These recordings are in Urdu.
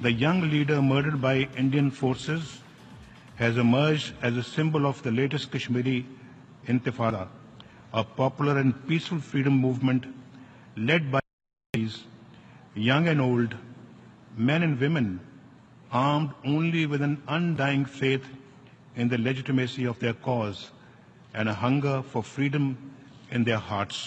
the young leader murdered by Indian forces, has emerged as a symbol of the latest Kashmiri Intifada, a popular and peaceful freedom movement led by young and old, men and women, armed only with an undying faith in the legitimacy of their cause and a hunger for freedom in their hearts.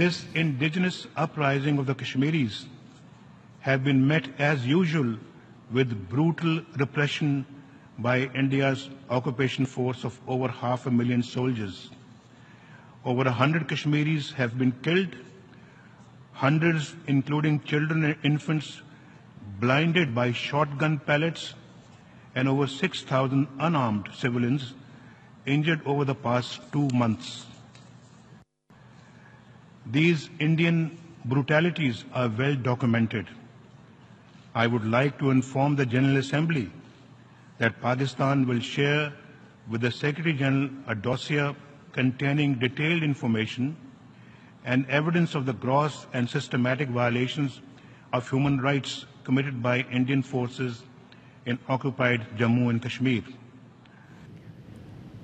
This indigenous uprising of the Kashmiris have been met as usual with brutal repression by India's occupation force of over 500,000 soldiers. Over 100 Kashmiris have been killed, hundreds, including children and infants, blinded by shotgun pellets, and over 6,000 unarmed civilians injured over the past 2 months. These Indian brutalities are well documented. I would like to inform the General Assembly that Pakistan will share with the Secretary General a dossier containing detailed information and evidence of the gross and systematic violations of human rights committed by Indian forces in occupied Jammu and Kashmir.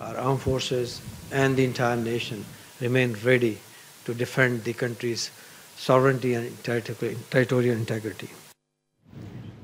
Our armed forces and the entire nation remain ready to defend the country's sovereignty and territorial integrity.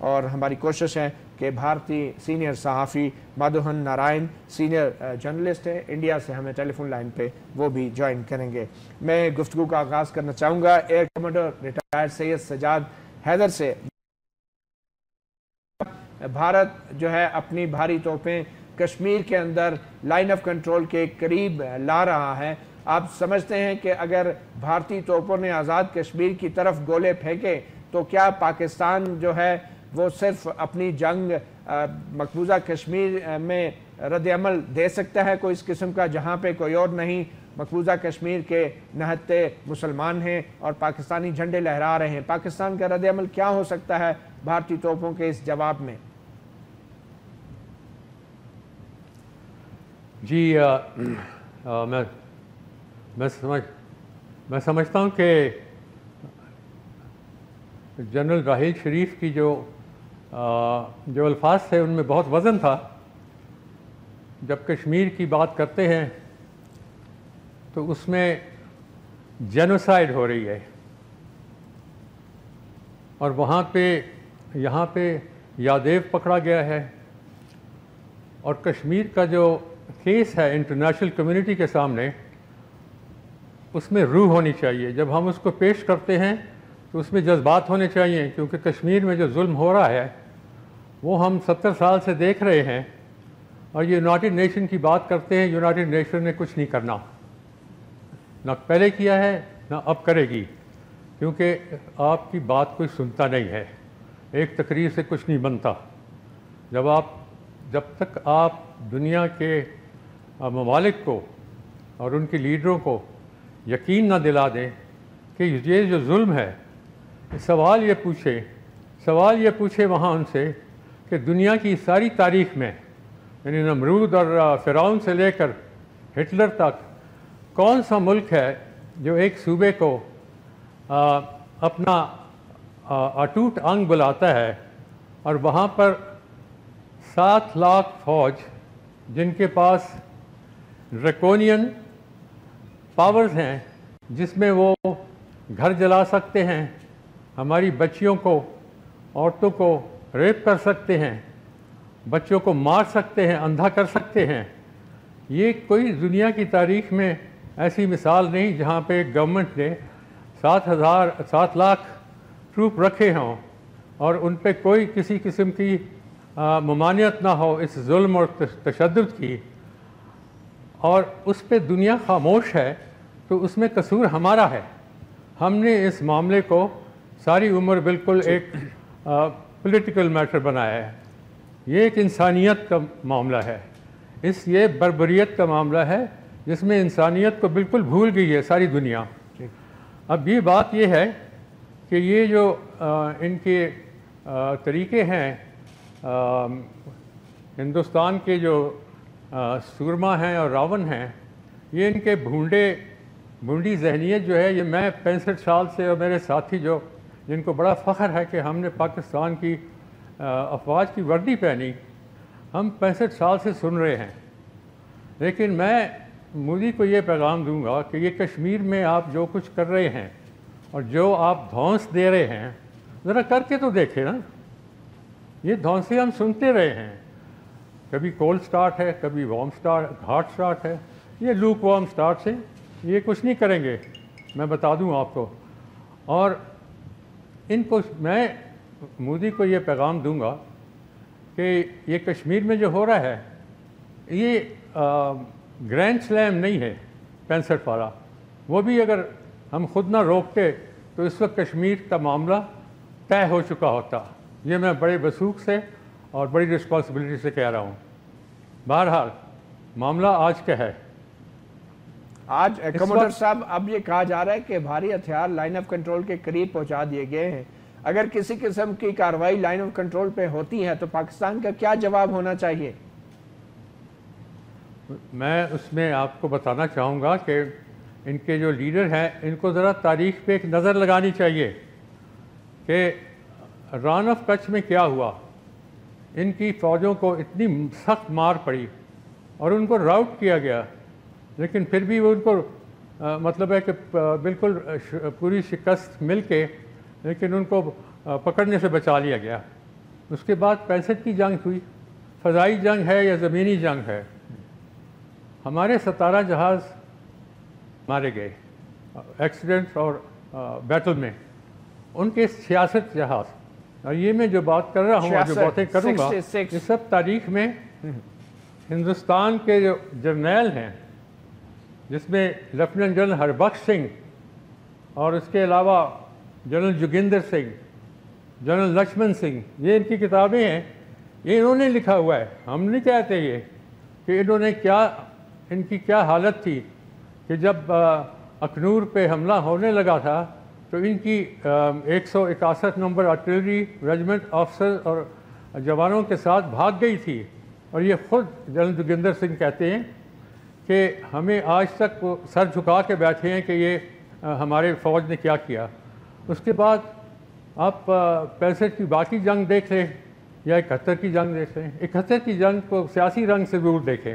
اور ہماری کوشش ہے کہ بھارتی سینئر صحافی مادھوہن نارائن سینئر جرنلسٹ ہیں انڈیا سے، ہمیں ٹیلی فون لائن پہ وہ بھی جوائن کریں گے۔ میں گفتگو کا آغاز کرنا چاہوں گا ایئر کمانڈر ریٹائرڈ سید سجاد حیدر سے۔ بھارت جو ہے اپنی بھاری توپیں کشمیر کے اندر لائن آف کنٹرول کے قریب لا رہا ہے، آپ سمجھتے ہیں کہ اگر بھارتی توپوں نے آزاد کشمیر کی طرف گولے پھینکے تو کیا پاکستان جو ہے وہ صرف اپنی جنگ مقبوضہ کشمیر میں رد عمل دے سکتا ہے کوئی اس قسم کا، جہاں پہ کوئی اور نہیں، مقبوضہ کشمیر کے نہتے مسلمان ہیں اور پاکستانی جھنڈے لہرا رہے ہیں، پاکستان کا رد عمل کیا ہو سکتا ہے بھارتی توپوں کے اس جواب میں؟ جی میں سمجھتا ہوں کہ جنرل راحیل شریف کی جو الفاظ تھے ان میں بہت وزن تھا۔ جب کشمیر کی بات کرتے ہیں تو اس میں جینوسائیڈ ہو رہی ہے، اور یہاں پہ یادیو پکڑا گیا ہے، اور کشمیر کا جو کیس ہے انٹرنیشنل کمیونٹی کے سامنے اس میں روح ہونی چاہیے۔ جب ہم اس کو پیش کرتے ہیں تو اس میں جذبات ہونے چاہیے، کیونکہ کشمیر میں جو ظلم ہو رہا ہے وہ ہم 70 سال سے دیکھ رہے ہیں، اور یونائٹڈ نیشن کی بات کرتے ہیں، یونائٹڈ نیشن نے کچھ نہیں کرنا، نہ پہلے کیا ہے نہ اب کرے گی، کیونکہ آپ کی بات کوئی سنتا نہیں ہے، ایک تقریر سے کچھ نہیں بنتا۔ جب تک آپ دنیا کے ممالک کو اور ان کے لیڈروں کو یقین نہ دلا دیں کہ یہ جو ظلم ہے، سوال یہ پوچھے وہاں ان سے کہ دنیا کی ساری تاریخ میں، یعنی نمرود اور فرعون سے لے کر ہٹلر تک، کون سا ملک ہے جو ایک صوبے کو اپنا اٹوٹ انگ بلاتا ہے، اور وہاں پر 7 لاکھ فوج جن کے پاس ڈریکونین پاورز ہیں، جس میں وہ گھر جلا سکتے ہیں، ہماری بچیوں کو، عورتوں کو ریپ کر سکتے ہیں، بچوں کو مار سکتے ہیں، اندھا کر سکتے ہیں۔ یہ کوئی دنیا کی تاریخ میں ایسی مثال نہیں جہاں پہ گورنمنٹ نے 7 لاکھ ٹروپ رکھے ہوں اور ان پہ کوئی کسی قسم کی ممانعت نہ ہو اس ظلم اور تشدد کی، اور اس پہ دنیا خاموش ہے، تو اس میں قصور ہمارا ہے۔ ہم نے اس معاملے کو ساری عمر بالکل ایک پولیٹیکل میٹر بنایا ہے۔ یہ ایک انسانیت کا معاملہ ہے، یہ بربریت کا معاملہ ہے جس میں انسانیت کو بالکل بھول گئی ہے ساری دنیا۔ اب یہ بات یہ ہے کہ یہ جو ان کے طریقے ہیں، ہندوستان کے جو سورما ہیں اور راون ہیں، یہ ان کے بھونڈی ذہنیت جو ہے، یہ میں 65 سال سے، اور میرے ساتھی جن کو بڑا فخر ہے کہ ہم نے پاکستان کی افواج کی وردی پہنی، ہم 65 سال سے سن رہے ہیں۔ لیکن میں مودی کو یہ پیغام دوں گا کہ یہ کشمیر میں آپ جو کچھ کر رہے ہیں اور جو آپ دھونس دے رہے ہیں، ذرا کر کے تو دیکھیں نا۔ یہ دھونسے ہم سنتے رہے ہیں، کبھی کولڈ سٹارٹ ہے، کبھی وارم سٹارٹ، ہاٹ سٹارٹ ہے، یہ لوک وارم سٹارٹ سے یہ کچھ نہیں کریں گے، میں بتا دوں آپ کو۔ اور میں مودی کو یہ پیغام دوں گا کہ یہ کشمیر میں جو ہو رہا ہے، یہ گرینڈ سلیم نہیں ہے 65 والا، وہ بھی اگر ہم خود نہ روکتے تو اس وقت کشمیر کا معاملہ طے ہو چکا ہوتا۔ یہ میں بڑے وثوق سے اور بڑی رسپانسبلٹی سے کہہ رہا ہوں۔ بہرحال معاملہ آج کا ہے۔ آج کمانڈر صاحب اب یہ کہا جا رہا ہے کہ بھاری ہتھیار لائن آف کنٹرول کے قریب پہنچا دیے گئے ہیں، اگر کسی قسم کی کارروائی لائن آف کنٹرول پہ ہوتی ہے تو پاکستان کا کیا جواب ہونا چاہیے؟ میں اس میں آپ کو بتانا چاہوں گا کہ ان کے جو لیڈر ہیں، ان کو ذرا تاریخ پہ ایک نظر لگانی چاہیے کہ ران آف کچھ میں کیا ہوا۔ ان کی فوجوں کو اتنی سخت مار پڑی اور ان کو راؤٹ کیا گیا، لیکن پھر بھی وہ ان کو مطلب ہے کہ بالکل پوری شکست مل کے لیکن ان کو پکڑنے سے بچا لیا گیا۔ اس کے بعد 65 کی جنگ ہوئی. فضائی جنگ ہے یا زمینی جنگ ہے, ہمارے 17 جہاز مارے گئے ایکسیڈنٹ اور بیٹل میں, ان کے 66 جہاز. اور یہ میں جو بات کر رہا ہوں اور جو باتیں کروں گا یہ سب تاریخ میں ہندوستان کے جو جرنیل ہیں, جس میں لیفٹیننٹ جنرل ہربخش سنگھ اور اس کے علاوہ جنرل جوگندر سنگھ, جنرل لکشمن سنگھ, یہ ان کی کتابیں ہیں, یہ انہوں نے لکھا ہوا ہے. ہم نہیں کہتے یہ کہ انہوں نے ان کی کیا حالت تھی کہ جب اخنور پہ حملہ ہونے لگا تھا تو ان کی 161 نمبر آرٹلری ریجمنٹ آفیسر اور جوانوں کے ساتھ بھاگ گئی تھی. اور یہ خود جنرل جوگندر سنگھ کہتے ہیں کہ ہمیں آج تک وہ سر جھکا کے بیٹھے ہیں کہ یہ ہمارے فوج نے کیا کیا. اس کے بعد آپ 65 کی باقی جنگ دیکھ لیں یا 71 کی جنگ دیکھ لیں. 71 کی جنگ کو سیاسی رنگ سے ضرور دیکھیں.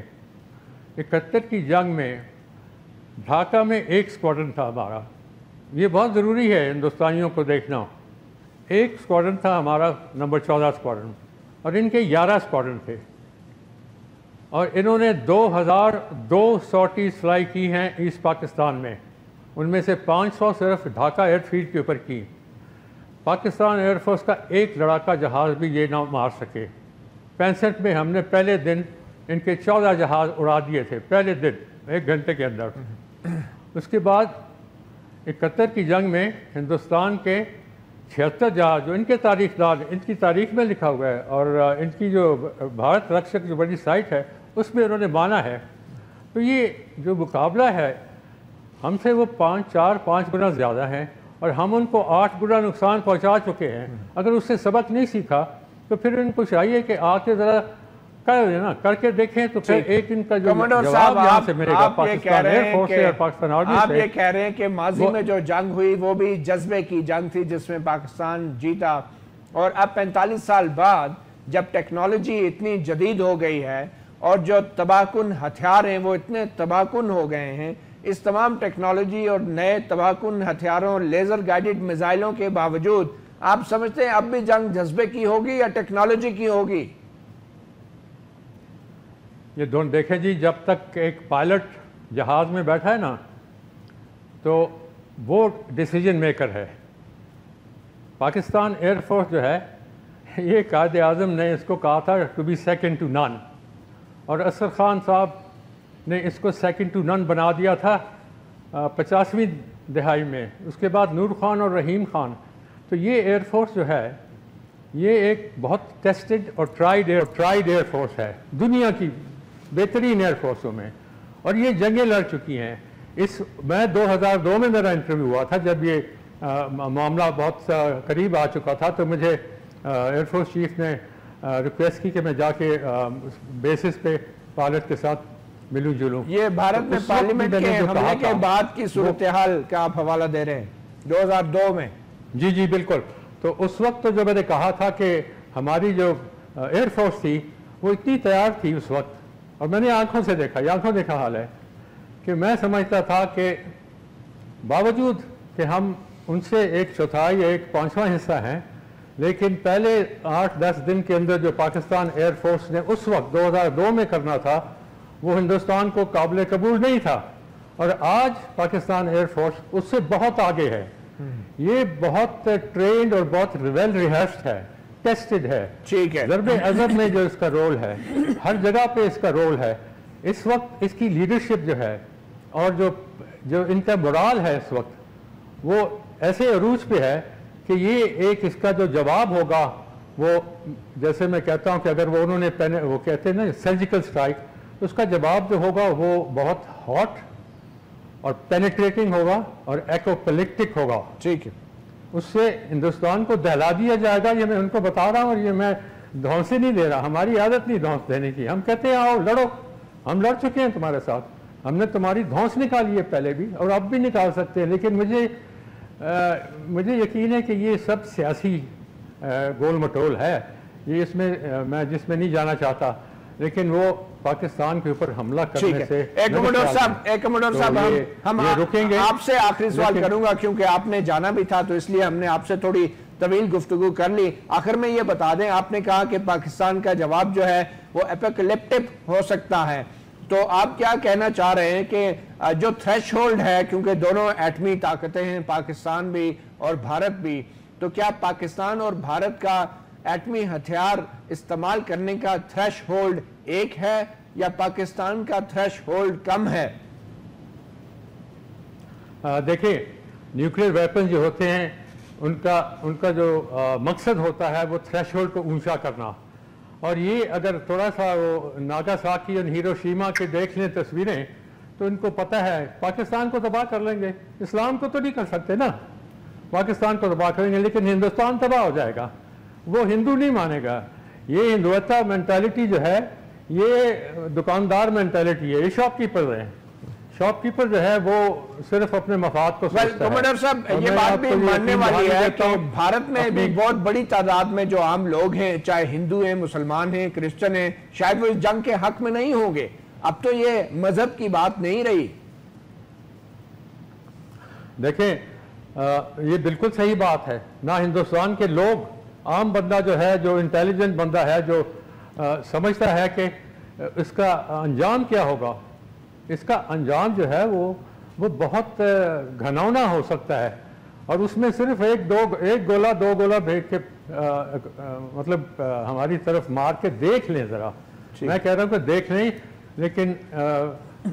71 کی جنگ میں ڈھاکہ میں ایک اسکواڈرن تھا ہمارا, یہ بہت ضروری ہے ہندوستانیوں کو دیکھنا. ایک اسکواڈرن تھا ہمارا نمبر 14 اسکواڈرن, اور ان کے 11 اسکواڈرن تھے, اور انہوں نے 2002 سارٹیز فلائی کی ہیں ایسٹ پاکستان میں. ان میں سے 500 صرف ڈھاکہ ایئر فیلڈ کے اوپر کی. پاکستان ایئر فورس کا ایک لڑاکا جہاز بھی یہ نہ مار سکے. 65 میں ہم نے پہلے دن ان کے 14 جہاز اڑا دیے تھے, پہلے دن 1 گھنٹے کے اندر. اس کے بعد 71 کی جنگ میں ہندوستان کے 76 جہاز, جو ان کے تاریخ دان, ان کی تاریخ میں لکھا ہوا ہے, اور ان کی جو بھارت رکشک جو بڑی سائٹ ہے اس میں انہوں نے مانا ہے. تو یہ جو مقابلہ ہے ہم سے وہ 5 گنا زیادہ ہیں, اور ہم ان کو 8 گنا نقصان پہنچا چکے ہیں. اگر اس سے سبق نہیں سیکھا تو پھر ان کو چاہیے کہ آ کے ذرا کر کے دیکھیں, تو پھر ایک ان کا جو جواب یہاں سے ملے گا پاکستان ایئر فورس سے اور پاکستان آرمی سے. آپ یہ کہہ رہے ہیں کہ ماضی میں جو جنگ ہوئی وہ بھی جذبے کی جنگ تھی جس میں پاکستان جیتا, اور اب 45 سال بعد جب ٹیکنالوجی اتنی جدید ہو گئی ہے اور جو تباہ کن ہتھیار ہیں وہ اتنے تباہ کن ہو گئے ہیں, اس تمام ٹیکنالوجی اور نئے تباہ کن ہتھیاروں, لیزر گائیڈڈ میزائلوں کے باوجود آپ سمجھتے ہیں اب بھی جنگ جذبے کی ہوگی یا ٹیکنالوجی کی ہوگی؟ یہ دونوں دیکھیں جی, جب تک ایک پائلٹ جہاز میں بیٹھا ہے نا تو وہ ڈیسیجن میکر ہے. پاکستان ایئر فورس جو ہے یہ قائد اعظم نے اس کو کہا تھا ٹو بی سیکنڈ ٹو نن, اور اسر خان صاحب نے اس کو سیکنڈ ٹو نن بنا دیا تھا 50ویں دہائی میں. اس کے بعد نور خان اور رحیم خان. تو یہ ایئر فورس جو ہے یہ ایک بہت ٹیسٹڈ اور ٹرائیڈ ایئر فورس ہے, دنیا کی بہترین ایئر فورسوں میں, اور یہ جنگیں لڑ چکی ہیں. میں 2002 میں میرا انٹرویو ہوا تھا جب یہ معاملہ بہت قریب آ چکا تھا, تو مجھے ایئر فورس چیف نے ریکویسٹ کی کہ میں جا کے بیسس پہ پائلٹ کے ساتھ ملوں جلوں. یہ بھارت میں پارلیمنٹ کے حملے کے بعد کی صورتحال کا آپ حوالہ دے رہے ہیں 2002 میں؟ جی بالکل. تو اس وقت تو جو میں نے کہا تھا کہ ہماری جو ایئر فورس تھی وہ اتنی تیار تھی اس وقت, اور میں نے آنکھوں سے دیکھا, یہ آنکھوں دیکھا حال ہے, کہ میں سمجھتا تھا کہ باوجود کہ ہم ان سے 1/4 یا 1/5 حصہ ہیں, لیکن پہلے 8-10 دن کے اندر جو پاکستان ایئر فورس نے اس وقت 2002 میں کرنا تھا وہ ہندوستان کو قابل قبول نہیں تھا. اور آج پاکستان ایئر فورس اس سے بہت آگے ہے. یہ بہت ٹرینڈ اور بہت ویل ریہرسڈ ہے, ٹیسٹڈ ہے. ٹھیک ہے. ضرب عضب میں جو اس کا رول ہے, ہر جگہ پہ اس کا رول ہے. اس وقت اس کی لیڈرشپ جو ہے اور جو ان کا morale ہے اس وقت وہ ایسے عروج پہ ہے کہ یہ ایک اس کا جو جواب ہوگا وہ, جیسے میں کہتا ہوں کہ اگر وہ انہوں نے وہ کہتے ہیں نا سرجیکل اسٹرائک, اس کا جواب جو ہوگا وہ بہت ہاٹ اور پینیٹریٹنگ ہوگا اور ایکوپلیکٹک ہوگا. ٹھیک ہے. اس سے ہندوستان کو دہلا دیا جائے گا. یہ میں ان کو بتا رہا ہوں, اور یہ میں دھونسے نہیں دے رہا, ہماری عادت نہیں دھونس دینے کی. ہم کہتے ہیں آؤ لڑو, ہم لڑ چکے ہیں تمہارے ساتھ, ہم نے تمہاری دھونس نکالی ہے پہلے بھی اور اب بھی نکال سکتے ہیں. لیکن مجھے یقین ہے کہ یہ سب سیاسی گول مٹول ہے. یہ اس میں میں جس میں نہیں جانا چاہتا, لیکن وہ پاکستان کے اوپر حملہ کرنے سے ایک کمڈور صاحب ہم رکیں گے. آپ سے آخری سوال کروں گا کیونکہ آپ نے جانا بھی تھا, تو اس لیے ہم نے آپ سے تھوڑی طویل گفتگو کر لی. آخر میں یہ بتا دیں, آپ نے کہا کہ پاکستان کا جواب جو ہے وہ اپوکلپٹک ہو سکتا ہے, تو آپ کیا کہنا چاہ رہے ہیں کہ جو تھریش ہولڈ ہے, کیونکہ دونوں ایٹمی طاقتیں ہیں, پاکستان بھی اور بھارت بھی, تو کیا پاکستان اور بھارت کا ایٹمی ہتھیار استعمال کرنے کا تھریش ہولڈ ایک ہے یا پاکستان کا تھریش ہولڈ کم ہے؟ دیکھیں, نیوکلیئر ویپن جو ہوتے ہیں ان کا جو مقصد ہوتا ہے وہ تھریش ہولڈ کو اونچا کرنا, اور یہ اگر تھوڑا سا وہ ناگاساکی اور ہیروشیما کے دیکھ لیں تصویریں تو ان کو پتہ ہے پاکستان کو تباہ کر لیں گے. اسلام کو تو نہیں کر سکتے نا, پاکستان کو تباہ کریں گے لیکن ہندوستان تباہ ہو جائے گا, وہ ہندو نہیں مانے گا. یہ ہندوتا مینٹالٹی جو ہے یہ دکاندار مینٹالٹی ہے, یہ شاپ کیپر ہیں. شاپ کیپر جو ہے وہ صرف اپنے مفاد کو سوچتا ہے. کمانڈر صاحب یہ بات بھی ماننے والی ہے کہ بھارت میں بھی بہت بڑی تعداد میں جو عام لوگ ہیں, چاہے ہندو ہیں, مسلمان ہیں, کرسچن ہیں, شاید وہ اس جنگ کے حق میں نہیں ہوں گے. اب تو یہ مذہب کی بات نہیں رہی. دیکھیں یہ بالکل صحیح بات ہے, نہ ہندوستان کے لوگ, عام بندہ جو ہے, جو انٹیلیجنٹ بندہ ہے, جو سمجھتا ہے کہ اس کا انجام کیا ہوگا, اس کا انجام جو ہے وہ بہت گھناؤنا ہو سکتا ہے, اور اس میں صرف ایک گولہ دو گولہ بھیج کے مطلب ہماری طرف مار کے دیکھ لیں ذرا. میں کہہ رہا ہوں کہ دیکھ لیں, لیکن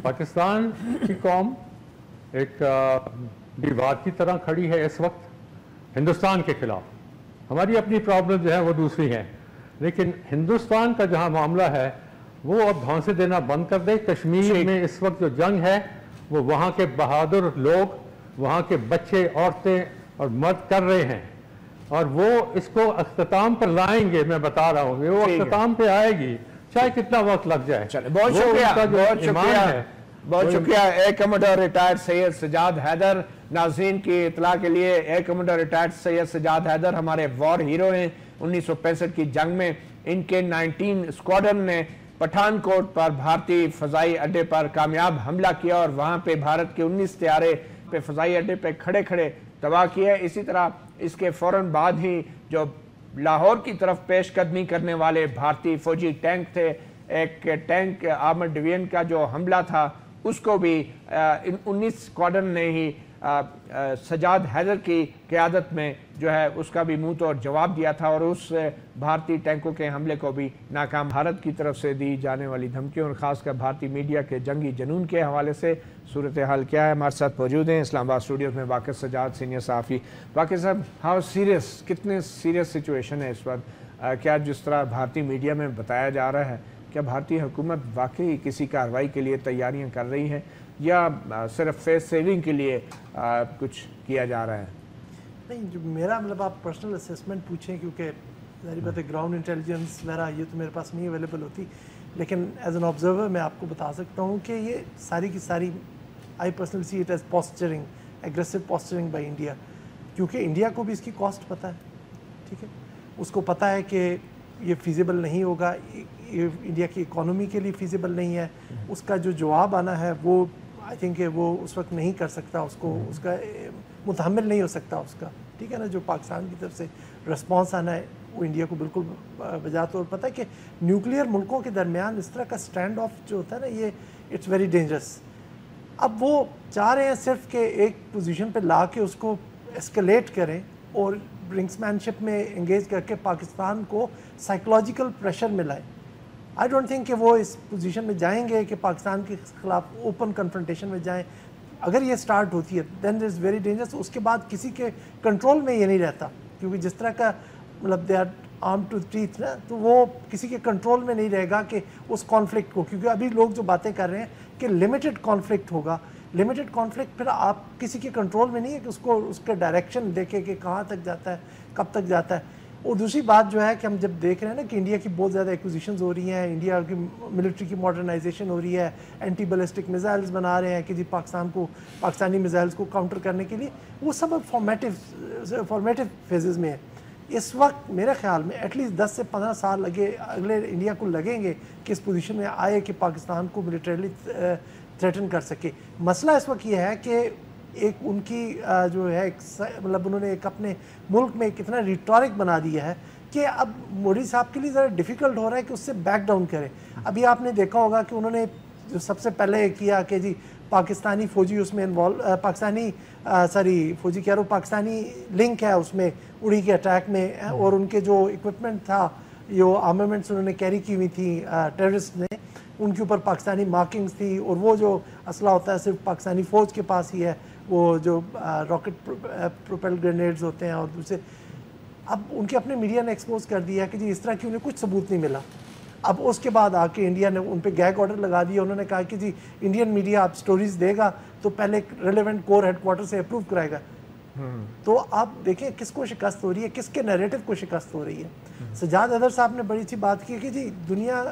پاکستان کی قوم ایک دیوار کی طرح کھڑی ہے اس وقت ہندوستان کے خلاف. ہماری اپنی پرابلم جو ہے وہ دوسری ہیں, لیکن ہندوستان کا جہاں معاملہ ہے وہ اب دھانسے دینا بند کر دے. کشمیر میں اس وقت جو جنگ ہے وہ وہاں کے بہادر لوگ, وہاں کے بچے, عورتیں اور مرد کر رہے ہیں, اور وہ اس کو اختتام پر لائیں گے. میں بتا رہا ہوں وہ اختتام پہ آئے گی, چاہے کتنا وقت لگ جائے. بہت شکریہ, بہت شکریہ. ایئر کمانڈر ریٹائرڈ سید سجاد حیدر. ناظرین کی اطلاع کے لیے, ایئر کمانڈر ریٹائرڈ سید سجاد حیدر ہمارے وار ہیرو ہیں. 1965 کی جنگ میں ان کے 19 اسکواڈرن نے پٹھان کوٹ پر بھارتی فضائی اڈے پر کامیاب حملہ کیا, اور وہاں پہ بھارت کے 19 طیارے پہ فضائی اڈے پہ کھڑے کھڑے تباہ کیے. اسی طرح اس کے فوراً بعد ہی جو لاہور کی طرف پیش قدمی کرنے والے بھارتی فوجی ٹینک تھے, ایک ٹینک آرمر ڈویژن کا جو حملہ تھا اس کو بھی 19 اسکواڈرن نے ہی سجاد حیدر کی قیادت میں جو ہے اس کا بھی منہ توڑ جواب دیا تھا, اور اس بھارتی ٹینکوں کے حملے کو بھی ناکام. بھارت کی طرف سے دی جانے والی دھمکیوں اور خاص کر بھارتی میڈیا کے جنگی جنون کے حوالے سے صورتحال کیا ہے؟ ہمارے ساتھ موجود ہیں اسلام آباد اسٹوڈیوز میں باقر سجاد, سینئر صحافی. باقر صاحب, ہاؤ سیریس, کتنے سیریس سچویشن ہے اس وقت؟ کیا جس طرح بھارتی میڈیا میں بتایا جا رہا ہے, کیا بھارتی حکومت واقعی کسی کارروائی کے لیے تیاریاں کر رہی ہے یا صرف فیس سیونگ کے لیے کچھ کیا جا رہا ہے؟ نہیں, جو میرا مطلب آپ پرسنل اسیسمنٹ پوچھیں, کیونکہ ظاہری بات ہے گراؤنڈ انٹیلیجنس وغیرہ یہ تو میرے پاس نہیں اویلیبل ہوتی, لیکن ایز این آبزرور میں آپ کو بتا سکتا ہوں کہ یہ ساری کی ساری I personal see it as posturing, aggressive posturing by India, کیونکہ انڈیا کو بھی اس کی کاسٹ پتہ ہے. ٹھیک ہے, اس کو پتہ ہے کہ یہ فیزیبل نہیں ہوگا, یہ انڈیا کی اکانومی کے لیے فیزیبل نہیں ہے. اس کا جو جواب آنا ہے وہ آئی تھنک کہ وہ اس وقت نہیں کر سکتا, اس کو اس کا متحمل نہیں ہو سکتا اس کا. ٹھیک ہے نا, جو پاکستان کی طرف سے رسپانس آنا ہے وہ انڈیا کو بالکل بجا طور پتہ ہے کہ نیوکلیئر ملکوں کے درمیان اس طرح کا اسٹینڈ آف جو ہوتا ہے نا, یہ اٹس ویری ڈینجرس. اب وہ چاہ رہے ہیں صرف کہ ایک پوزیشن پہ لا کے اس کو اسکلیٹ کریں اور برنکس مین شپ میں انگیج کر کے پاکستان کو سائیکولوجیکل پریشر میں لائیں. آئی ڈونٹ تھنک کہ وہ اس پوزیشن میں جائیں گے کہ پاکستان کے خلاف اوپن کنفرنٹیشن میں جائیں. اگر یہ سٹارٹ ہوتی ہے دین از ویری ڈینجرس. اس کے بعد کسی کے کنٹرول میں یہ نہیں رہتا, کیونکہ جس طرح کا مطلب they are arm to teeth نا, تو وہ کسی کے کنٹرول میں نہیں رہے گا کہ اس کانفلکٹ کو, کیونکہ ابھی لوگ جو باتیں کر رہے ہیں کہ لمیٹڈ کانفلکٹ ہوگا. لمیٹڈ کانفلکٹ پھر آپ کسی کے کنٹرول میں نہیں ہے کہ اس کو اس کا ڈائریکشن دیکھے کہ کہاں تک جاتا ہے, کب تک جاتا ہے. اور دوسری بات جو ہے کہ ہم جب دیکھ رہے ہیں نا کہ انڈیا کی بہت زیادہ ایکوزیشنز ہو رہی ہیں, انڈیا کی ملٹری کی ماڈرنائزیشن ہو رہی ہے, اینٹی بیلسٹک میزائلز بنا رہے ہیں کہ جی پاکستانی میزائلز کو کاؤنٹر کرنے کے لیے, وہ سب اب فارمیٹیو فیزز میں ہے. اس وقت میرے خیال میں ایٹ لیسٹ 10 سے 15 سال اگلے انڈیا کو لگیں گے کہ اس پوزیشن میں آئے کہ پاکستان کو ملیٹریلی تھریٹن کر سکے. مسئلہ اس وقت یہ ہے کہ ایک ان کی جو ہے مطلب انہوں نے ایک اپنے ملک میں کتنا ریٹورک بنا دیا ہے کہ اب مودی صاحب کے لیے ذرا ڈیفیکلٹ ہو رہا ہے کہ اس سے بیک ڈاؤن کرے. ابھی آپ نے دیکھا ہوگا کہ انہوں نے جو سب سے پہلے کیا کہ جی پاکستانی فوجی اس میں انوالو پاکستانی لنک ہے اس میں اڑی کے اٹیک میں, اور ان کے جو اکوپمنٹ تھا جو آرمامنٹس انہوں نے کیری کی ہوئی تھی ٹیررسٹ نے, ان کے اوپر پاکستانی مارکنگز تھی, اور وہ جو اسلحہ ہوتا ہے صرف پاکستانی فوج کے پاس ہی ہے, وہ جو راکٹ پروپیل گرینیڈز ہوتے ہیں اور دوسرے. اب ان کے اپنے میڈیا نے ایکسپوز کر دیا کہ جی اس طرح کی انہیں کچھ ثبوت نہیں ملا. اب اس کے بعد آ کے انڈیا نے ان پہ گیگ آرڈر لگا دیا. انہوں نے کہا کہ جی انڈین میڈیا آپ سٹوریز دے گا تو پہلے ریلیونٹ کور ہیڈ کوارٹر سے اپروو کرائے گا. تو آپ دیکھیں کس کو شکست ہو رہی ہے, کس کے نیریٹو کو شکست ہو رہی ہے. سجاد حیدر صاحب نے بڑی اچھی بات کی کہ جی دنیا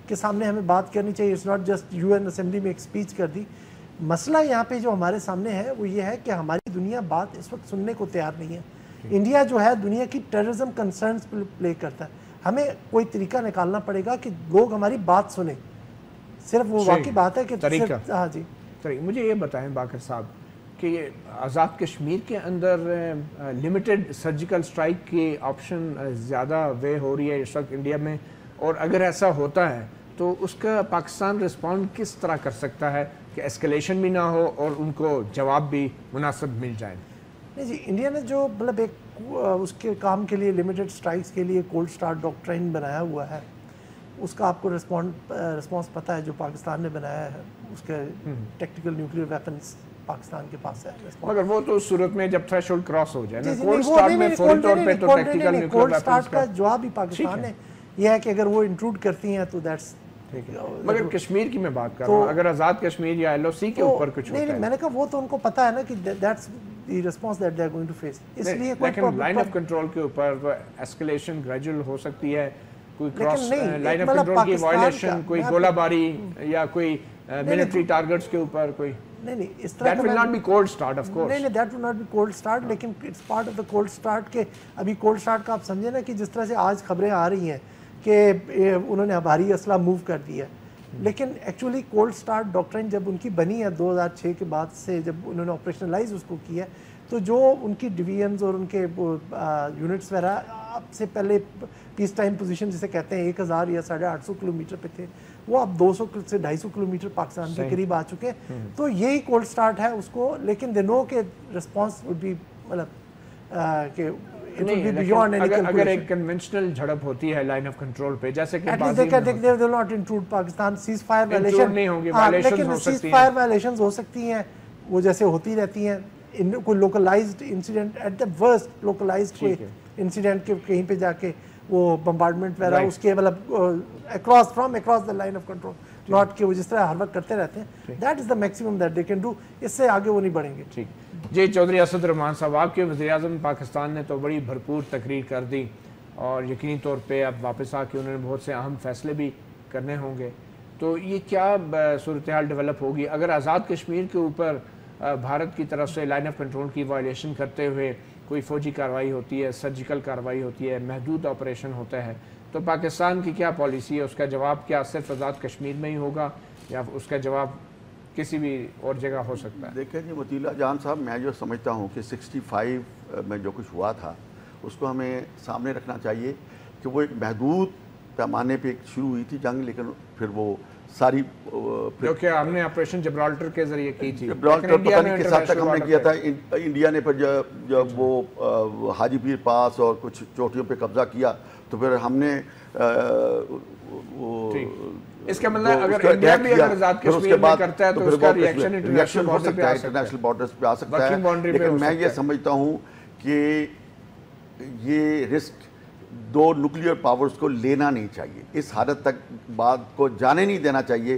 کے سامنے ہمیں بات کرنی چاہیے. It's not just U N assembly میں ایک اسپیچ کر دی. مسئلہ یہاں پہ جو ہمارے سامنے ہے وہ یہ ہے کہ ہماری دنیا بات اس وقت سننے کو تیار نہیں ہے. انڈیا جو ہے دنیا کی ٹیررزم کنسرنز پلے کرتا ہے. ہمیں کوئی طریقہ نکالنا پڑے گا کہ لوگ ہماری بات سنیں. صرف وہ واقعی بات ہے کہ ہاں جی مجھے یہ بتائیں باقر صاحب کہ یہ آزاد کشمیر کے اندر لمیٹڈ سرجیکل سٹرائک کی آپشن زیادہ وے ہو رہی ہے اس وقت انڈیا میں, اور اگر ایسا ہوتا ہے تو اس کا پاکستان رسپونڈ کس طرح کر سکتا ہے کہ ایسکلیشن بھی نہ ہو اور ان کو جواب بھی مناسب مل جائے؟ نہیں جی, انڈیا نے جو مطلب ایک اس کے کام کے لیے لمیٹڈ سٹرائکس کے لیے کولڈ سٹارٹ ڈاکٹرائن بنایا ہوا ہے, اس کا آپ کو رسپانس پتہ ہے جو پاکستان نے بنایا ہے. اس کے ٹیکٹیکل نیوکلیئر ویپنز پاکستان کے پاس ہے. مگر وہ تو صورت میں جب تھریشولڈ کراس ہو جائے نا, کولڈ سٹارٹ میں فوری طور پہ تو ٹیکٹیکل نیوکلیئر کولڈ سٹارٹ کا جواب ہی پاکستان نے یہ ہے کہ اگر وہ انٹروڈ کرتی ہیں تو دیٹس. مگر کشمیر کی میں بات کر رہا ہوں, اگر آزاد کشمیر یا ایل او سی کے اوپر کچھ ہوتا ہے. نہیں, میں نے کہا وہ تو ان کو پتہ ہے نا کہ that's the response that they are going to face. اس لیے لیکن لائن آف کنٹرول کے اوپر ایسکلیشن گریجول ہو سکتی ہے, کوئی کراس لائن آف کنٹرول کی وائلیشن, کوئی گولہ باری یا کوئی ملٹری ٹارگٹس کے اوپر کوئی. نہیں اس طرح that will not be cold start of course. نہیں that will not be cold start, لیکن it's part of the cold start کہ ابھی cold start کا آپ سمجھیں نا کہ جس طرح سے آج خبریں آ رہی ہیں کہ انہوں نے بھاری اسلحہ موو کر دیا, لیکن ایکچولی کولڈ سٹارٹ ڈاکٹرائن جب ان کی بنی ہے 2006 کے بعد سے, جب انہوں نے آپریشنلائز اس کو کیا, تو جو ان کی ڈویژنز اور ان کے یونٹس وغیرہ اب سے پہلے پیس ٹائم پوزیشن جسے کہتے ہیں 1000 یا 850 کلومیٹر پہ تھے, وہ اب 200 سے 250 کلومیٹر پاکستان کے قریب آ چکے ہیں. تو یہی کولڈ سٹارٹ ہے اس کو, لیکن دے نو کہ رسپانس وڈ بی مطلب کہ اگر ایک کنونشنل جھڑپ ہوتی ہے لائن آف کنٹرول پہ, جیسے کہ پاکستان سیز فائر وائلیشنز ہو سکتی ہیں, وہ جیسے ہوتی رہتی ہیں. کوئی localised incident at the worst localised کوئی انسیڈنٹ کے کہیں پہ جا کے وہ بمبارڈمنٹ وغیرہ اس کے مطلب across the line of control, not کہ وہ جس طرح ہر وقت کرتے رہتے ہیں. That is the maximum that they can do, اس سے آگے وہ نہیں بڑھیں گے. ٹھیک جی. چودھری اسد الرحمان صاحب, آپ کے وزیر اعظم پاکستان نے تو بڑی بھرپور تقریر کر دی, اور یقینی طور پہ اب واپس آ کے انہوں نے بہت سے اہم فیصلے بھی کرنے ہوں گے. تو یہ کیا صورتحال ڈیولپ ہوگی اگر آزاد کشمیر کے اوپر بھارت کی طرف سے لائن آف کنٹرول کی وائلیشن کرتے ہوئے کوئی فوجی کارروائی ہوتی ہے, سرجیکل کارروائی ہوتی ہے, محدود آپریشن ہوتا ہے, تو پاکستان کی کیا پالیسی ہے؟ اس کا جواب کیا صرف آزاد کشمیر میں ہی ہوگا یا اس کا جواب کسی بھی اور جگہ ہو سکتا ہے؟ دیکھیں جی وطیع اللہ جان صاحب, میں جو سمجھتا ہوں کہ 65 میں جو کچھ ہوا تھا اس کو ہمیں سامنے رکھنا چاہیے کہ وہ ایک محدود پیمانے پہ شروع ہوئی تھی جنگ, لیکن پھر وہ ساری جو کہ ہم نے آپریشن جبرالٹر کے ذریعے کی تھی. جبرالٹر پتہ نہیں کس حد تک ہم نے کیا تھا. انڈیا نے پھر جب وہ حاجی پیر پاس اور کچھ چوٹیوں پہ قبضہ کیا تو پھر ہم نے اس کا مطلب اگر انڈیا بھی اگر آزاد کشمیر میں کرتا ہے تو اس کا ریئیکشن انٹرنیشنل بارڈرز پہ آ سکتا ہے. لیکن میں یہ سمجھتا ہوں کہ یہ رسک دو نیوکلیئر پاورز کو لینا نہیں چاہیے, اس حد تک بات کو جانے نہیں دینا چاہیے.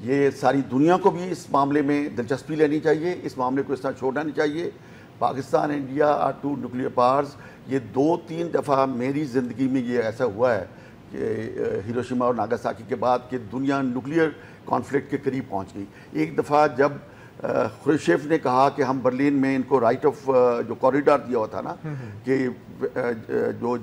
یہ ساری دنیا کو بھی اس معاملے میں دلچسپی لینی چاہیے, اس معاملے کو اس طرح چھوڑنا نہیں چاہیے. Pakistan India are two nuclear powers. یہ 2-3 دفعہ میری زندگی میں یہ ایسا ہوا ہے کہ ہیروشیما اور ناگاساکی کے بعد کہ دنیا نیوکلیئر کانفلکٹ کے قریب پہنچ گئی. ایک دفعہ جب خروشیف نے کہا کہ ہم برلن میں ان کو رائٹ آف جو کوریڈور دیا ہوا تھا نا کہ جو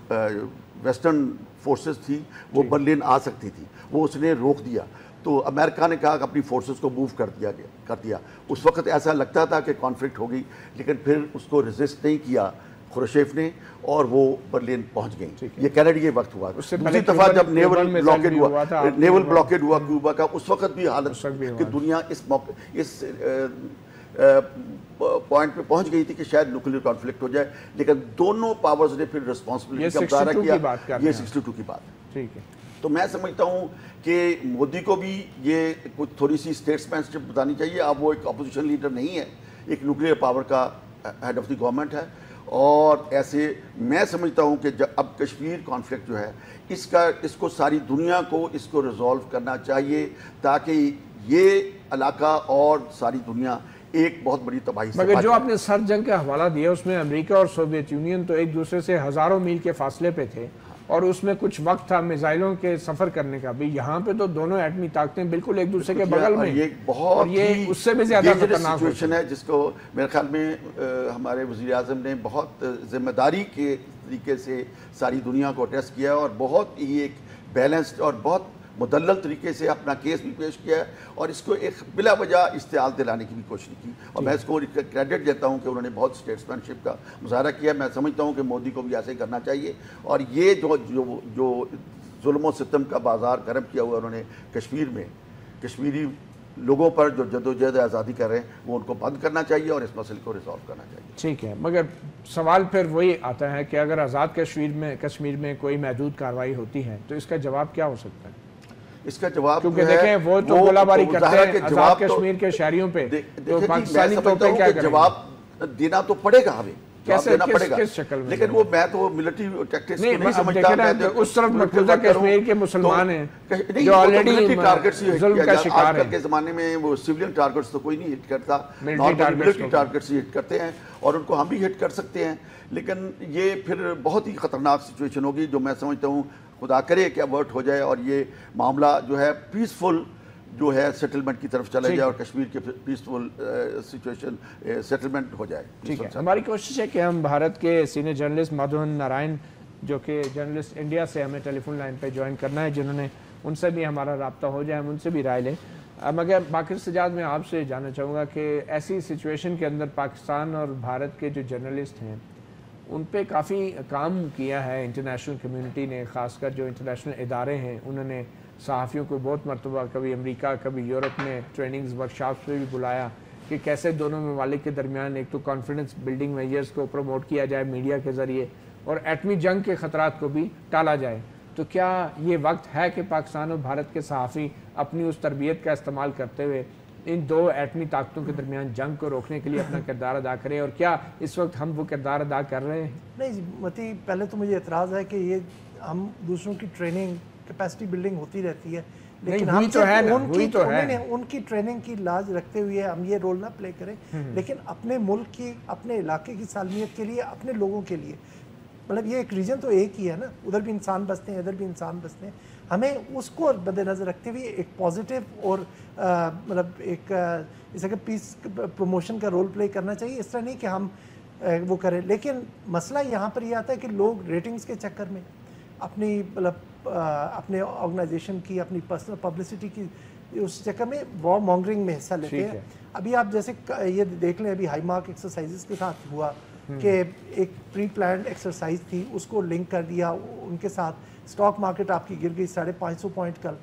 ویسٹرن فورسز تھی وہ برلن آ سکتی تھی, وہ اس نے روک دیا. تو امریکہ نے کہا کہ اپنی فورسز کو موو کر دیا. اس وقت ایسا لگتا تھا کہ کانفلکٹ ہوگی, لیکن پھر اس کو ریزسٹ نہیں کیا خروشیف نے اور وہ برلن پہنچ گئیں. یہ کینیڈا کے وقت ہوا. دوسری دفعہ جب نیول بلاکیڈ ہوا کیوبا کا, اس وقت بھی حالت کہ دنیا اس پوائنٹ پہ پہنچ گئی تھی کہ شاید نیوکلیئر کانفلکٹ ہو جائے, لیکن دونوں پاورز نے پھر رسپانسبلٹی کا مظاہرہ کیا. یہ 62 کی بات ہے. ٹھیک ہے. تو میں سمجھتا ہوں کہ مودی کو بھی یہ کچھ تھوڑی سی اسٹیٹس مین شپ بتانی چاہیے. اب وہ ایک اپوزیشن لیڈر نہیں ہے, ایک نیوکلیئر پاور کا ہیڈ آف دی گورنمنٹ ہے, اور ایسے میں سمجھتا ہوں کہ اب کشمیر کانفلکٹ جو ہے اس کو ساری دنیا کو اس کو ریزالو کرنا چاہیے, تاکہ یہ علاقہ اور ساری دنیا ایک بہت بڑی تباہی سے. مگر جو آپ نے سرد جنگ کا حوالہ دیا اس میں امریکہ اور سوویت یونین تو ایک دوسرے سے ہزاروں میل کے فاصلے پہ تھے, اور اس میں کچھ وقت تھا میزائلوں کے سفر کرنے کا بھی. یہاں پہ تو دونوں ایٹمی طاقتیں بالکل ایک دوسرے کے بغل میں, یہ بہت یہ اس سے بھی زیادہ خطرناک سچویشن ہے, جس کو میرے خیال میں ہمارے وزیر اعظم نے بہت ذمہ داری کے طریقے سے ساری دنیا کو ایڈریس کیا ہے, اور بہت ہی ایک بیلنسڈ اور بہت مدلل طریقے سے اپنا کیس بھی پیش کیا ہے, اور اس کو ایک بلا وجہ اشتعال دلانے کی بھی کوشش کی. اور میں اس کو کریڈٹ دیتا ہوں کہ انہوں نے بہت اسٹیٹس مین شپ کا مظاہرہ کیا. میں سمجھتا ہوں کہ مودی کو بھی ایسے ہی کرنا چاہیے, اور یہ جو ظلم و ستم کا بازار گرم کیا ہوا انہوں نے کشمیر میں, کشمیری لوگوں پر جو جدوجہد آزادی کر رہے ہیں, وہ ان کو بند کرنا چاہیے اور اس مسئلے کو ریزالو کرنا چاہیے. ٹھیک ہے. مگر سوال پھر وہی آتا ہے کہ اگر آزاد کشمیر میں کوئی محدود کارروائی ہوتی ہے تو اس کا جواب کیا ہو سکتا ہے؟ اس کا جواب کیونکہ دیکھیں وہ تو گولہ باری کرتے ہیں آزاد کشمیر کے شہریوں پہ, تو پاکستانی توپیں کیا کریں گے؟ جواب دینا تو پڑے گا ہمیں, کیسے دینا پڑے گا, کس شکل میں؟ لیکن وہ میں تو ملٹری ٹیکٹکس کو نہیں سمجھتا. اس طرف مقبوضہ کشمیر کے مسلمان ہیں جو آلریڈی ظلم کا شکار ہیں. آج کل کے زمانے میں وہ سیویلین ٹارگٹس تو کوئی نہیں ہٹ کرتا, ملٹری ٹارگٹس ہی ہٹ کرتے ہیں, اور ان کو ہم بھی ہٹ کر سکتے ہیں. لیکن یہ پھر بہت ہی خطرناک سچویشن ہوگی, جو میں سمجھتا ہوں خدا کرے کہ اوارٹ ہو جائے, اور یہ معاملہ جو ہے پیسفل جو ہے سیٹلمنٹ کی طرف چلا جائے, اور کشمیر کے پیسفل سچویشن سیٹلمنٹ ہو جائے. ٹھیک ہے. ہماری کوشش ہے کہ ہم بھارت کے سینئر جرنلسٹ مدھون نارائن, جو کہ جرنلسٹ انڈیا سے ہمیں ٹیلی فون لائن پہ جوائن کرنا ہے, جنہوں نے ان سے بھی ہمارا رابطہ ہو جائے, ہم ان سے بھی رائے لیں. مگر باقر سجاد, میں آپ سے جاننا چاہوں گا کہ ایسی سچویشن کے اندر پاکستان اور بھارت کے جو جرنلسٹ ہیں ان پہ کافی کام کیا ہے انٹرنیشنل کمیونٹی نے, خاص کر جو انٹرنیشنل ادارے ہیں انہوں نے صحافیوں کو بہت مرتبہ کبھی امریکہ کبھی یورپ میں ٹریننگز ورکشاپس پہ بھی بلایا کہ کیسے دونوں ممالک کے درمیان ایک تو کانفیڈنس بلڈنگ میجرز کو پروموٹ کیا جائے میڈیا کے ذریعے, اور ایٹمی جنگ کے خطرات کو بھی ٹالا جائے. تو کیا یہ وقت ہے کہ پاکستان اور بھارت کے صحافی اپنی اس تربیت کا استعمال کرتے ہوئے ان دو ایٹمی طاقتوں کے درمیان جنگ کو روکنے کے لیے اپنا کردار ادا کریں, اور کیا اس وقت ہم وہ کردار ادا کر رہے ہیں؟ نہیں جی متی, پہلے تو مجھے اعتراض ہے کہ یہ ہم دوسروں کی ٹریننگ کیپیسٹی بلڈنگ ہوتی رہتی ہے, لیکن ہم ان کی ٹریننگ کی لاج رکھتے ہوئے ہم یہ رول نہ پلے کریں, لیکن اپنے ملک کی, اپنے علاقے کی سالمیت کے لیے, اپنے لوگوں کے لیے, مطلب یہ ایک ریجن تو ایک ہی ہے نا, ادھر بھی انسان بستے ہیں ادھر بھی انسان بستے ہیں, ہمیں اس کو مد نظر رکھتے ہوئے ایک پازیٹیو اور مطلب ایک جیسے کہ پیس پروموشن کا رول پلے کرنا چاہیے. اس طرح نہیں کہ ہم وہ کریں, لیکن مسئلہ یہاں پر یہ آتا ہے کہ لوگ ریٹنگز کے چکر میں اپنی مطلب اپنے آرگنائزیشن کی, اپنی پرسنل پبلسٹی کی اس چکر میں وار مانگرنگ میں حصہ لیتے ہیں. ابھی آپ جیسے یہ دیکھ لیں, ابھی ہائی مارک ایکسرسائزز کے ساتھ ہوا کہ ایک پری پلانڈ ایکسرسائز تھی, اس کو لنک کر دیا ان کے ساتھ, اسٹاک مارکیٹ آپ کی گر گئی 550 پوائنٹ کل,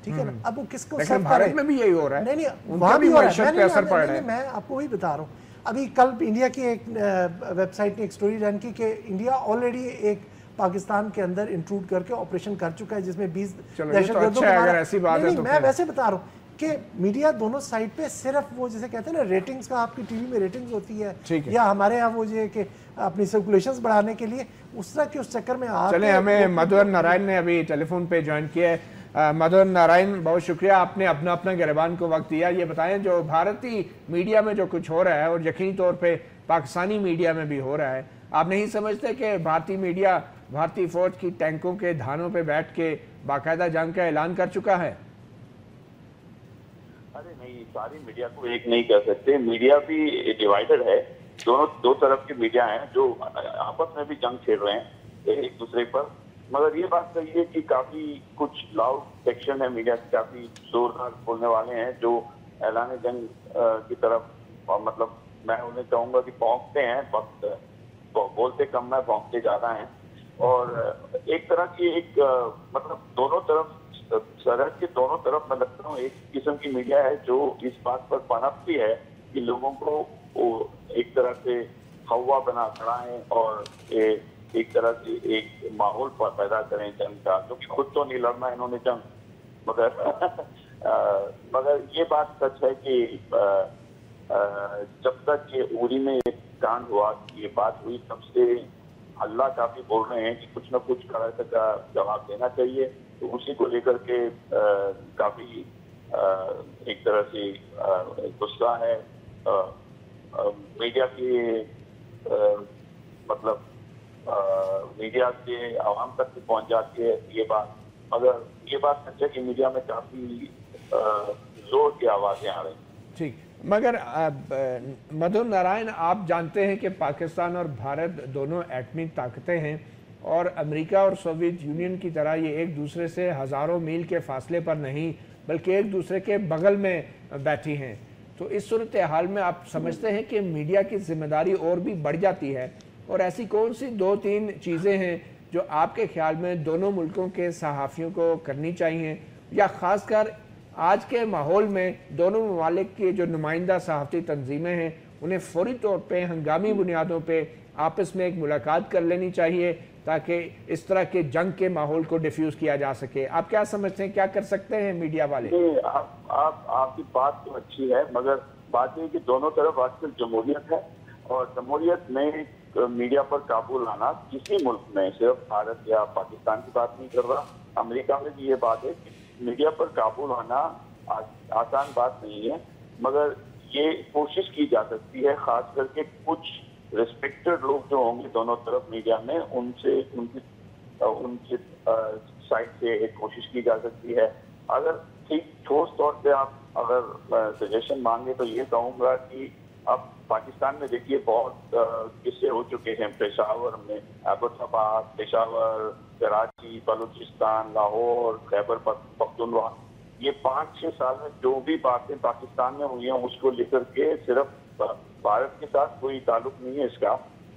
ٹھیک ہے نا. اب وہ کس کو سرو بھارت میں بھی یہی ہو رہا ہے, نہیں وہاں بھی ہو رہا ہے, میں آپ کو وہی بتا رہا ہوں. ابھی کل انڈیا کی ایک ویب سائٹ نے ایک سٹوری رن کی کہ انڈیا آلریڈی ایک پاکستان کے اندر انٹروڈ کر کے آپریشن کر چکا ہے, جس میں 20 دہشت گردوں کو. میں ویسے بتا رہا ہوں کہ میڈیا دونوں سائڈ پہ صرف وہ جیسے کہتے ہیں نا ریٹنگز کا, آپ کی ٹی وی میں ریٹنگز ہوتی ہے, یا ہمارے ہاں وہ یہ کہ اپنی سرکولیشنز بڑھانے کے لیے اس طرح کے اس چکر میں آپ. چلیں, ہمیں مدھون نارائن نے ابھی ٹیلی فون پہ جوائن کیا ہے. مدھون نارائن, بہت شکریہ, آپ نے اپنا گریبان کو وقت دیا. یہ بتائیں جو بھارتی میڈیا میں جو کچھ ہو رہا ہے, اور یقینی طور پہ پاکستانی میڈیا میں بھی ہو رہا ہے, آپ نہیں سمجھتے کہ بھارتی میڈیا بھارتی فوج کی ٹینکوں کے دھانوں پہ بیٹھ کے باقاعدہ جنگ کا اعلان کر چکا ہے؟ ارے نہیں, ساری میڈیا کو ایک نہیں کر سکتے, میڈیا بھی ڈیوائیڈڈ ہے, دو طرف کے میڈیا ہیں جو آپس میں بھی جنگ چھیڑ رہے ہیں ایک دوسرے پر. مگر یہ بات صحیح ہے کہ کافی کچھ لاؤڈ سیکشن ہے میڈیا کے، کافی زوردار بولنے والے ہیں جو اعلان جنگ کی طرف مطلب میں انہیں چاہوں گا کہ پہنچتے ہیں، وقت بولتے کم ہے پہنچتے زیادہ ہیں. اور ایک طرح کی ایک مطلب دونوں طرف سرحد کے دونوں طرف میں لگتا ہوں ایک قسم کی میڈیا ہے جو اس بات پر پنپتی ہے کہ لوگوں کو ایک طرح سے ہوا بنا چڑھائیں اور ایک طرح سے ایک ماحول پیدا کریں جنگ کا، کیونکہ خود تو نہیں لڑنا انہوں نے جنگ، مگر یہ بات سچ ہے کہ جب تک یہ اوری میں ایک کانڈ ہوا، یہ بات ہوئی، تب سے اللہ کافی بول رہے ہیں کہ کچھ نہ کچھ کڑے کا جواب دینا چاہیے. تو اسی کو لے کر کے کافی ایک طرح سے غصہ ہے میڈیا کی، مطلب میڈیا سے عوام تک بھی پہنچ جاتی ہے یہ بات. مگر یہ بات سچ ہے کہ میڈیا میں کافی زور کی آوازیں آ رہی ہیں. ٹھیک، مگر مدھو نارائن، آپ جانتے ہیں کہ پاکستان اور بھارت دونوں ایٹمی طاقتیں ہیں اور امریکہ اور سوویت یونین کی طرح یہ ایک دوسرے سے ہزاروں میل کے فاصلے پر نہیں بلکہ ایک دوسرے کے بغل میں بیٹھی ہیں. تو اس صورتحال میں آپ سمجھتے ہیں کہ میڈیا کی ذمہ داری اور بھی بڑھ جاتی ہے، اور ایسی کون سی 2-3 چیزیں ہیں جو آپ کے خیال میں دونوں ملکوں کے صحافیوں کو کرنی چاہیے، یا خاص کر آج کے ماحول میں دونوں ممالک کی جو نمائندہ صحافتی تنظیمیں ہیں انہیں فوری طور پہ ہنگامی بنیادوں پہ آپس میں ایک ملاقات کر لینی چاہیے تاکہ اس طرح کے جنگ کے ماحول کو ڈیفیوز کیا جا سکے؟ آپ کیا سمجھتے ہیں، کیا کر سکتے ہیں میڈیا والے؟ آپ کی بات تو اچھی ہے، مگر بات یہ کہ دونوں طرف آج کل جمہوریت ہے، اور جمہوریت میں میڈیا پر قابو لانا کسی ملک میں، صرف بھارت یا پاکستان کی بات نہیں کر رہا، امریکہ میں بھی یہ بات ہے کہ میڈیا پر قابو لانا آسان بات نہیں ہے، مگر یہ کوشش کی جا سکتی ہے. خاص کر کے کچھ ریسپیکٹڈ لوگ جو ہوں گے دونوں طرف میڈیا میں، ان کی سائڈ سے ایک کوشش کی جا سکتی ہے. اگر ٹھیک ٹھوس طور پہ آپ اگر سجیشن مانگے تو یہ کہوں گا کہ اب پاکستان میں دیکھیے بہت قصے ہو چکے ہیں، پشاور میں، ایبٹ آباد، پشاور، کراچی، بلوچستان، لاہور، خیبر پختونخوا، یہ 5-6 سال میں جو بھی باتیں پاکستان میں ہوئی ہیں اس کو لے کر کے صرف بھارت کے ساتھ کوئی تعلق نہیں ہے اس کا،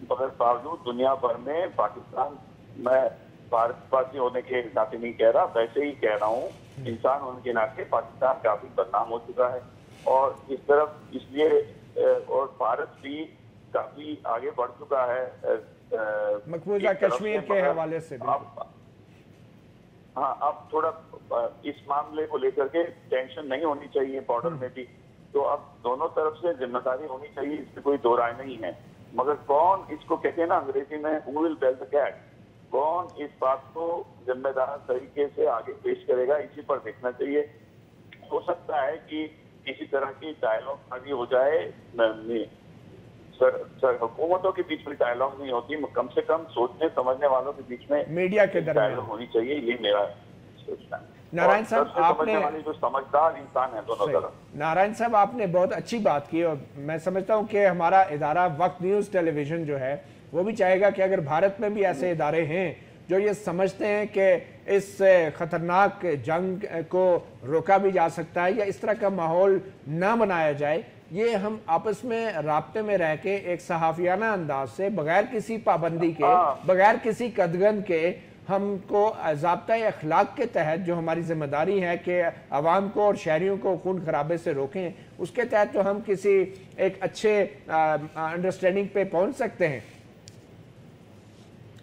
مگر باوجود دنیا بھر میں پاکستان، میں بھارت پاسی ہونے کے ناطے نہیں کہہ رہا، ویسے ہی کہہ رہا ہوں، انسان ہونے کے ناطے پاکستان کافی بدنام ہو چکا ہے. اور اس طرف اس لیے اور بھارت بھی کافی آگے بڑھ چکا ہے مقبوضہ کشمیر کے حوالے سے. ہاں، اب تھوڑا اس معاملے کو لے کر کے ٹینشن نہیں ہونی چاہیے بارڈر میں بھی، تو اب دونوں طرف سے ذمہ داری ہونی چاہیے، اس میں کوئی دو رائے نہیں ہے. مگر کون اس کو کہتے ہیں نا انگریزی میں who will tell the cat، کون اس بات کو ذمہ دار طریقے سے آگے پیش کرے گا، اسی پر دیکھنا چاہیے. ہو سکتا ہے کہ کسی طرح کی ڈائلاگ بازی ہو جائے، حکومتوں کے بیچ میں ڈائلاگ نہیں ہوتی، کم سے کم سوچنے سمجھنے والوں کے بیچ میں میڈیا کے درمیان ڈائلاگ ہونی چاہیے، یہ میرا سوچنا ہے. نارائن صاحب، آپ نے جو سمجھدار انسان ہے دونوں طرف. نارائن صاحب، آپ نے بہت اچھی بات کی، اور میں سمجھتا ہوں کہ ہمارا ادارہ وقت نیوز ٹیلی ویژن جو ہے وہ بھی چاہے گا کہ اگر بھارت میں بھی ایسے ادارے ہیں جو یہ سمجھتے ہیں کہ اس خطرناک جنگ کو روکا بھی جا سکتا ہے یا اس طرح کا ماحول نہ بنایا جائے، یہ ہم آپس میں رابطے میں رہ کے ایک صحافیانہ انداز سے بغیر کسی پابندی کے، بغیر کسی قدغن کے، ہم کو ضابطۂ اخلاق کے تحت جو ہماری ذمہ داری ہے کہ عوام کو اور شہریوں کو خون خرابے سے روکیں، اس کے تحت تو ہم کسی ایک اچھے انڈرسٹینڈنگ پہ پہنچ سکتے ہیں.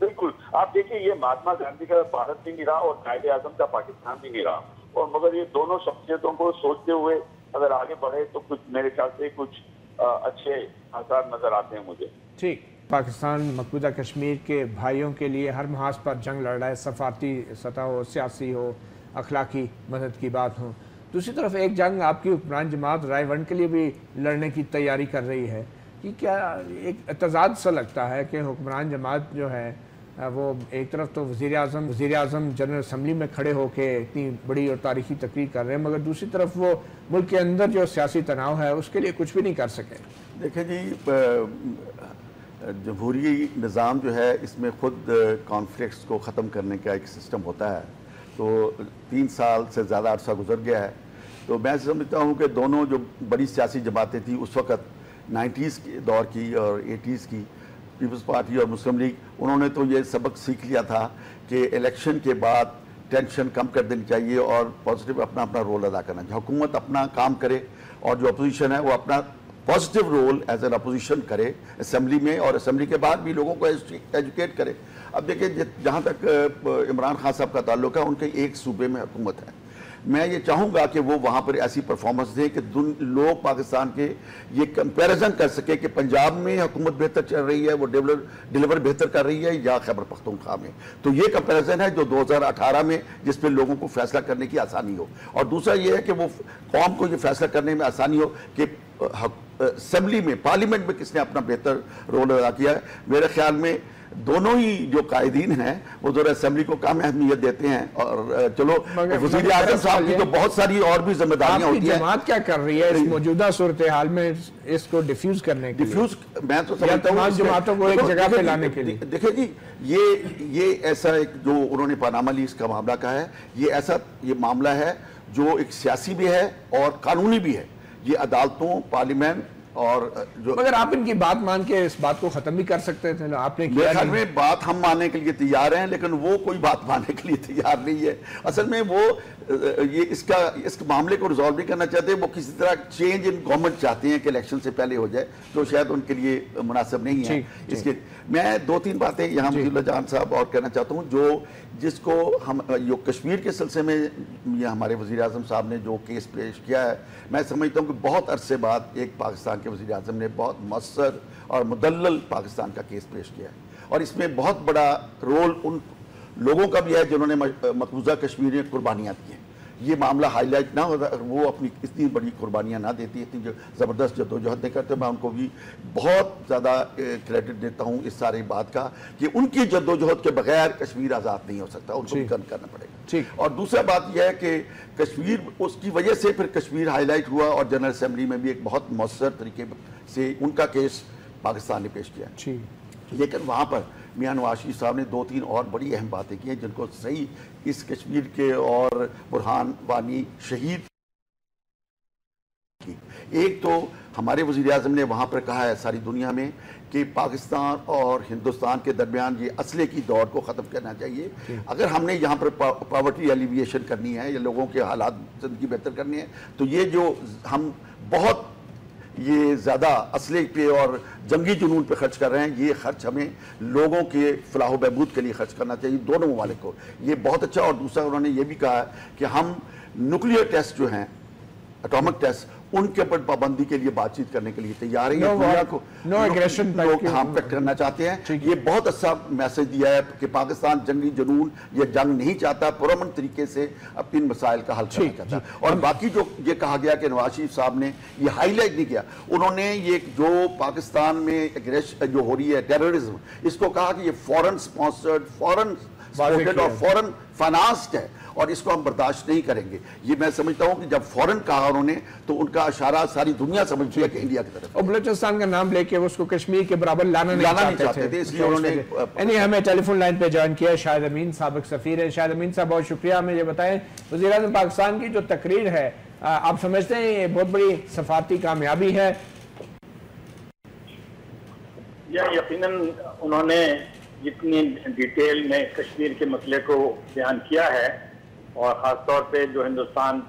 بالکل، آپ دیکھیں یہ مہاتما گاندھی کا بھارت بھی نہیں رہا اور قائد اعظم کا پاکستان بھی نہیں رہا، اور مگر یہ دونوں شخصیتوں کو سوچتے ہوئے اگر آگے بڑھے تو کچھ میرے خیال سے کچھ اچھے آثار نظر آتے ہیں مجھے. ٹھیک، پاکستان مقبوضہ کشمیر کے بھائیوں کے لیے ہر محاذ پر جنگ لڑ رہا ہے، سفارتی سطح ہو، سیاسی ہو، اخلاقی مدد کی بات ہو. دوسری طرف ایک جنگ آپ کی حکمران جماعت رائے ونڈ کے لیے بھی لڑنے کی تیاری کر رہی ہے. کہ کیا ایک تضاد سا لگتا ہے کہ حکمران جماعت جو ہے وہ ایک طرف تو وزیر اعظم جنرل اسمبلی میں کھڑے ہو کے اتنی بڑی اور تاریخی تقریر کر رہے ہیں، مگر دوسری طرف وہ ملک کے اندر جو سیاسی تناؤ ہے اس کے لیے کچھ بھی نہیں کر سکے. دیکھیں جی، جمہوری نظام جو ہے اس میں خود کانفلکٹس کو ختم کرنے کا ایک سسٹم ہوتا ہے. تو 3 سال سے زیادہ عرصہ گزر گیا ہے. تو میں سمجھتا ہوں کہ دونوں جو بڑی سیاسی جماعتیں تھیں اس وقت 90s کے دور کی اور 80s کی, پیپلز پارٹی اور مسلم لیگ, انہوں نے تو یہ سبق سیکھ لیا تھا کہ الیکشن کے بعد ٹینشن کم کر دینی چاہیے اور پازیٹیو اپنا رول ادا کرنا چاہیے. حکومت اپنا کام کرے اور جو اپوزیشن ہے وہ اپنا positive role as an opposition کرے اسمبلی میں, اور اسمبلی کے بعد بھی لوگوں کو ایجوکیٹ کرے. اب دیکھیں جہاں تک عمران خان صاحب کا تعلق ہے, ان کے ایک صوبے میں حکومت ہے. میں یہ چاہوں گا کہ وہ وہاں پر ایسی پرفارمنس دیں کہ لوگ پاکستان کے یہ کمپیریزن کر سکے کہ پنجاب میں حکومت بہتر چل رہی ہے, وہ ڈیلیور بہتر کر رہی ہے, یا خیبر پختونخوا میں. تو یہ کمپیریزن ہے جو 2018 میں جس پہ لوگوں کو فیصلہ کرنے کی آسانی ہو. اور دوسرا یہ ہے کہ وہ قوم کو یہ فیصلہ کرنے میں آسانی ہو کہ اسمبلی میں, پارلیمنٹ میں کس نے اپنا بہتر رول ادا کیا ہے. میرے خیال میں دونوں ہی جو قائدین ہیں وہ ذرا اسمبلی کو کم اہمیت دیتے ہیں. اور چلو وزیر اعظم صاحب کی تو بہت ساری اور بھی ذمہ داریاں ہوتی ہیں. جماعت کیا کر رہی ہے اس موجودہ صورتحال میں اس کو ڈیفیوز کرنے کے لیے؟ میں تو سمجھتا ہوں جماعتوں کو ایک جگہ پہ لانے کے لیے. دیکھیں جی, یہ ایسا ایک جو انہوں نے پاناما لیکس کا معاملہ کہا ہے, یہ معاملہ ہے جو ایک سیاسی بھی ہے اور قانونی بھی ہے. یہ عدالتوں, پارلیمنٹ اور جو, مگر آپ ان کی بات مان کے اس بات کو ختم بھی کر سکتے تھے. آپ نے میرے خیال میں بات ہم ماننے کے لیے تیار ہیں, لیکن وہ کوئی بات ماننے کے لیے تیار نہیں ہے. اصل میں وہ یہ اس معاملے کو ریزالو نہیں کرنا چاہتے. وہ کسی طرح چینج ان گورنمنٹ چاہتے ہیں کہ الیکشن سے پہلے ہو جائے, جو شاید ان کے لیے مناسب نہیں ہے. اس کے میں 2-3 باتیں یہاں وزیر اللہ جان صاحب اور کہنا چاہتا ہوں, جس کو ہم کشمیر کے سلسلے میں یہ ہمارے وزیر اعظم صاحب نے جو کیس پیش کیا ہے, میں سمجھتا ہوں کہ بہت عرصے بعد ایک پاکستان کے وزیر اعظم نے بہت مؤثر اور مدلل پاکستان کا کیس پیش کیا ہے. اور اس میں بہت بڑا رول ان لوگوں کا بھی ہے جنہوں نے مقبوضہ کشمیر میں قربانیاں دی ہیں. یہ معاملہ ہائی لائٹ نہ ہوتا, وہ اپنی اتنی بڑی قربانیاں نہ دیتی, اتنی جو زبردست جدوجہد نہیں کرتے. میں ان کو بھی بہت زیادہ کریڈٹ دیتا ہوں اس ساری بات کا کہ ان کی جدوجہد کے بغیر کشمیر آزاد نہیں ہو سکتا, ان کو بھی کرنا پڑے گا. اور دوسرا بات یہ ہے کہ کشمیر, اس کی وجہ سے پھر کشمیر ہائی لائٹ ہوا, اور جنرل اسمبلی میں بھی ایک بہت مؤثر طریقے سے ان کا کیس پاکستان نے پیش کیا. لیکن وہاں پر میاں نواز شریف صاحب نے 2-3 اور بڑی اہم باتیں کی ہیں جن کو صحیح اس کشمیر کے اور برہان وانی شہید کی. ایک تو ہمارے وزیر اعظم نے وہاں پر کہا ہے ساری دنیا میں کہ پاکستان اور ہندوستان کے درمیان یہ اسلحے کی دوڑ کو ختم کرنا چاہیے. اگر ہم نے یہاں پر پاورٹی ایلیویشن کرنی ہے یا لوگوں کے حالات زندگی بہتر کرنی ہے, تو یہ جو ہم بہت یہ زیادہ اسلحے پہ اور جنگی جنون پہ خرچ کر رہے ہیں, یہ خرچ ہمیں لوگوں کے فلاح و بہبود کے لیے خرچ کرنا چاہیے دونوں ممالک کو. یہ بہت اچھا. اور دوسرا انہوں نے یہ بھی کہا کہ ہم نیوکلیئر ٹیسٹ جو ہیں, اٹامک ٹیسٹ, ان کے اوپر پابندی کے لیے بات چیت کرنے کے لیے تیار ہیں. دنیا کو ہم کرنا چاہتے ہیں. یہ بہت اچھا میسج دیا ہے کہ پاکستان جنگی جنون یا جنگ نہیں چاہتا, پرامن طریقے سے اپنے مسائل کا حل کرنا چاہتا ہے. اور باقی جو یہ کہا گیا کہ نواز شریف صاحب نے یہ ہائی لائٹ نہیں کیا, انہوں نے یہ جو پاکستان میں جو ہو رہی ہے ٹیررزم, اس کو کہا کہ یہ فورن سپانسرڈ, فورن سپورٹڈ اور فورن فائنانسڈ ہے, اور اس کو ہم برداشت نہیں کریں گے. یہ میں سمجھتا ہوں کہ جب فورن کہا انہوں نے تو ان کا اشارہ ساری دنیا سمجھتی ہے کہ انڈیا کی طرف. اور بلوچستان کا نام لے کے اس کو کشمیر کے برابر لانا نہیں چاہتے تھے, اس لیے انہوں نے ہمیں ٹیلی فون لائن پہ جوائن کیا. شاہد امین سابق سفیر ہیں. شاہد امین صاحب بہت شکریہ. ہمیں یہ بتائیں وزیر اعظم پاکستان کی جو تقریر ہے, آپ سمجھتے ہیں یہ بہت بڑی سفارتی کامیابی ہے؟ یقیناً انہوں نے جتنی ڈیٹیل میں کشمیر کے مسئلے کو بیان کیا ہے, اور خاص طور پہ جو ہندوستان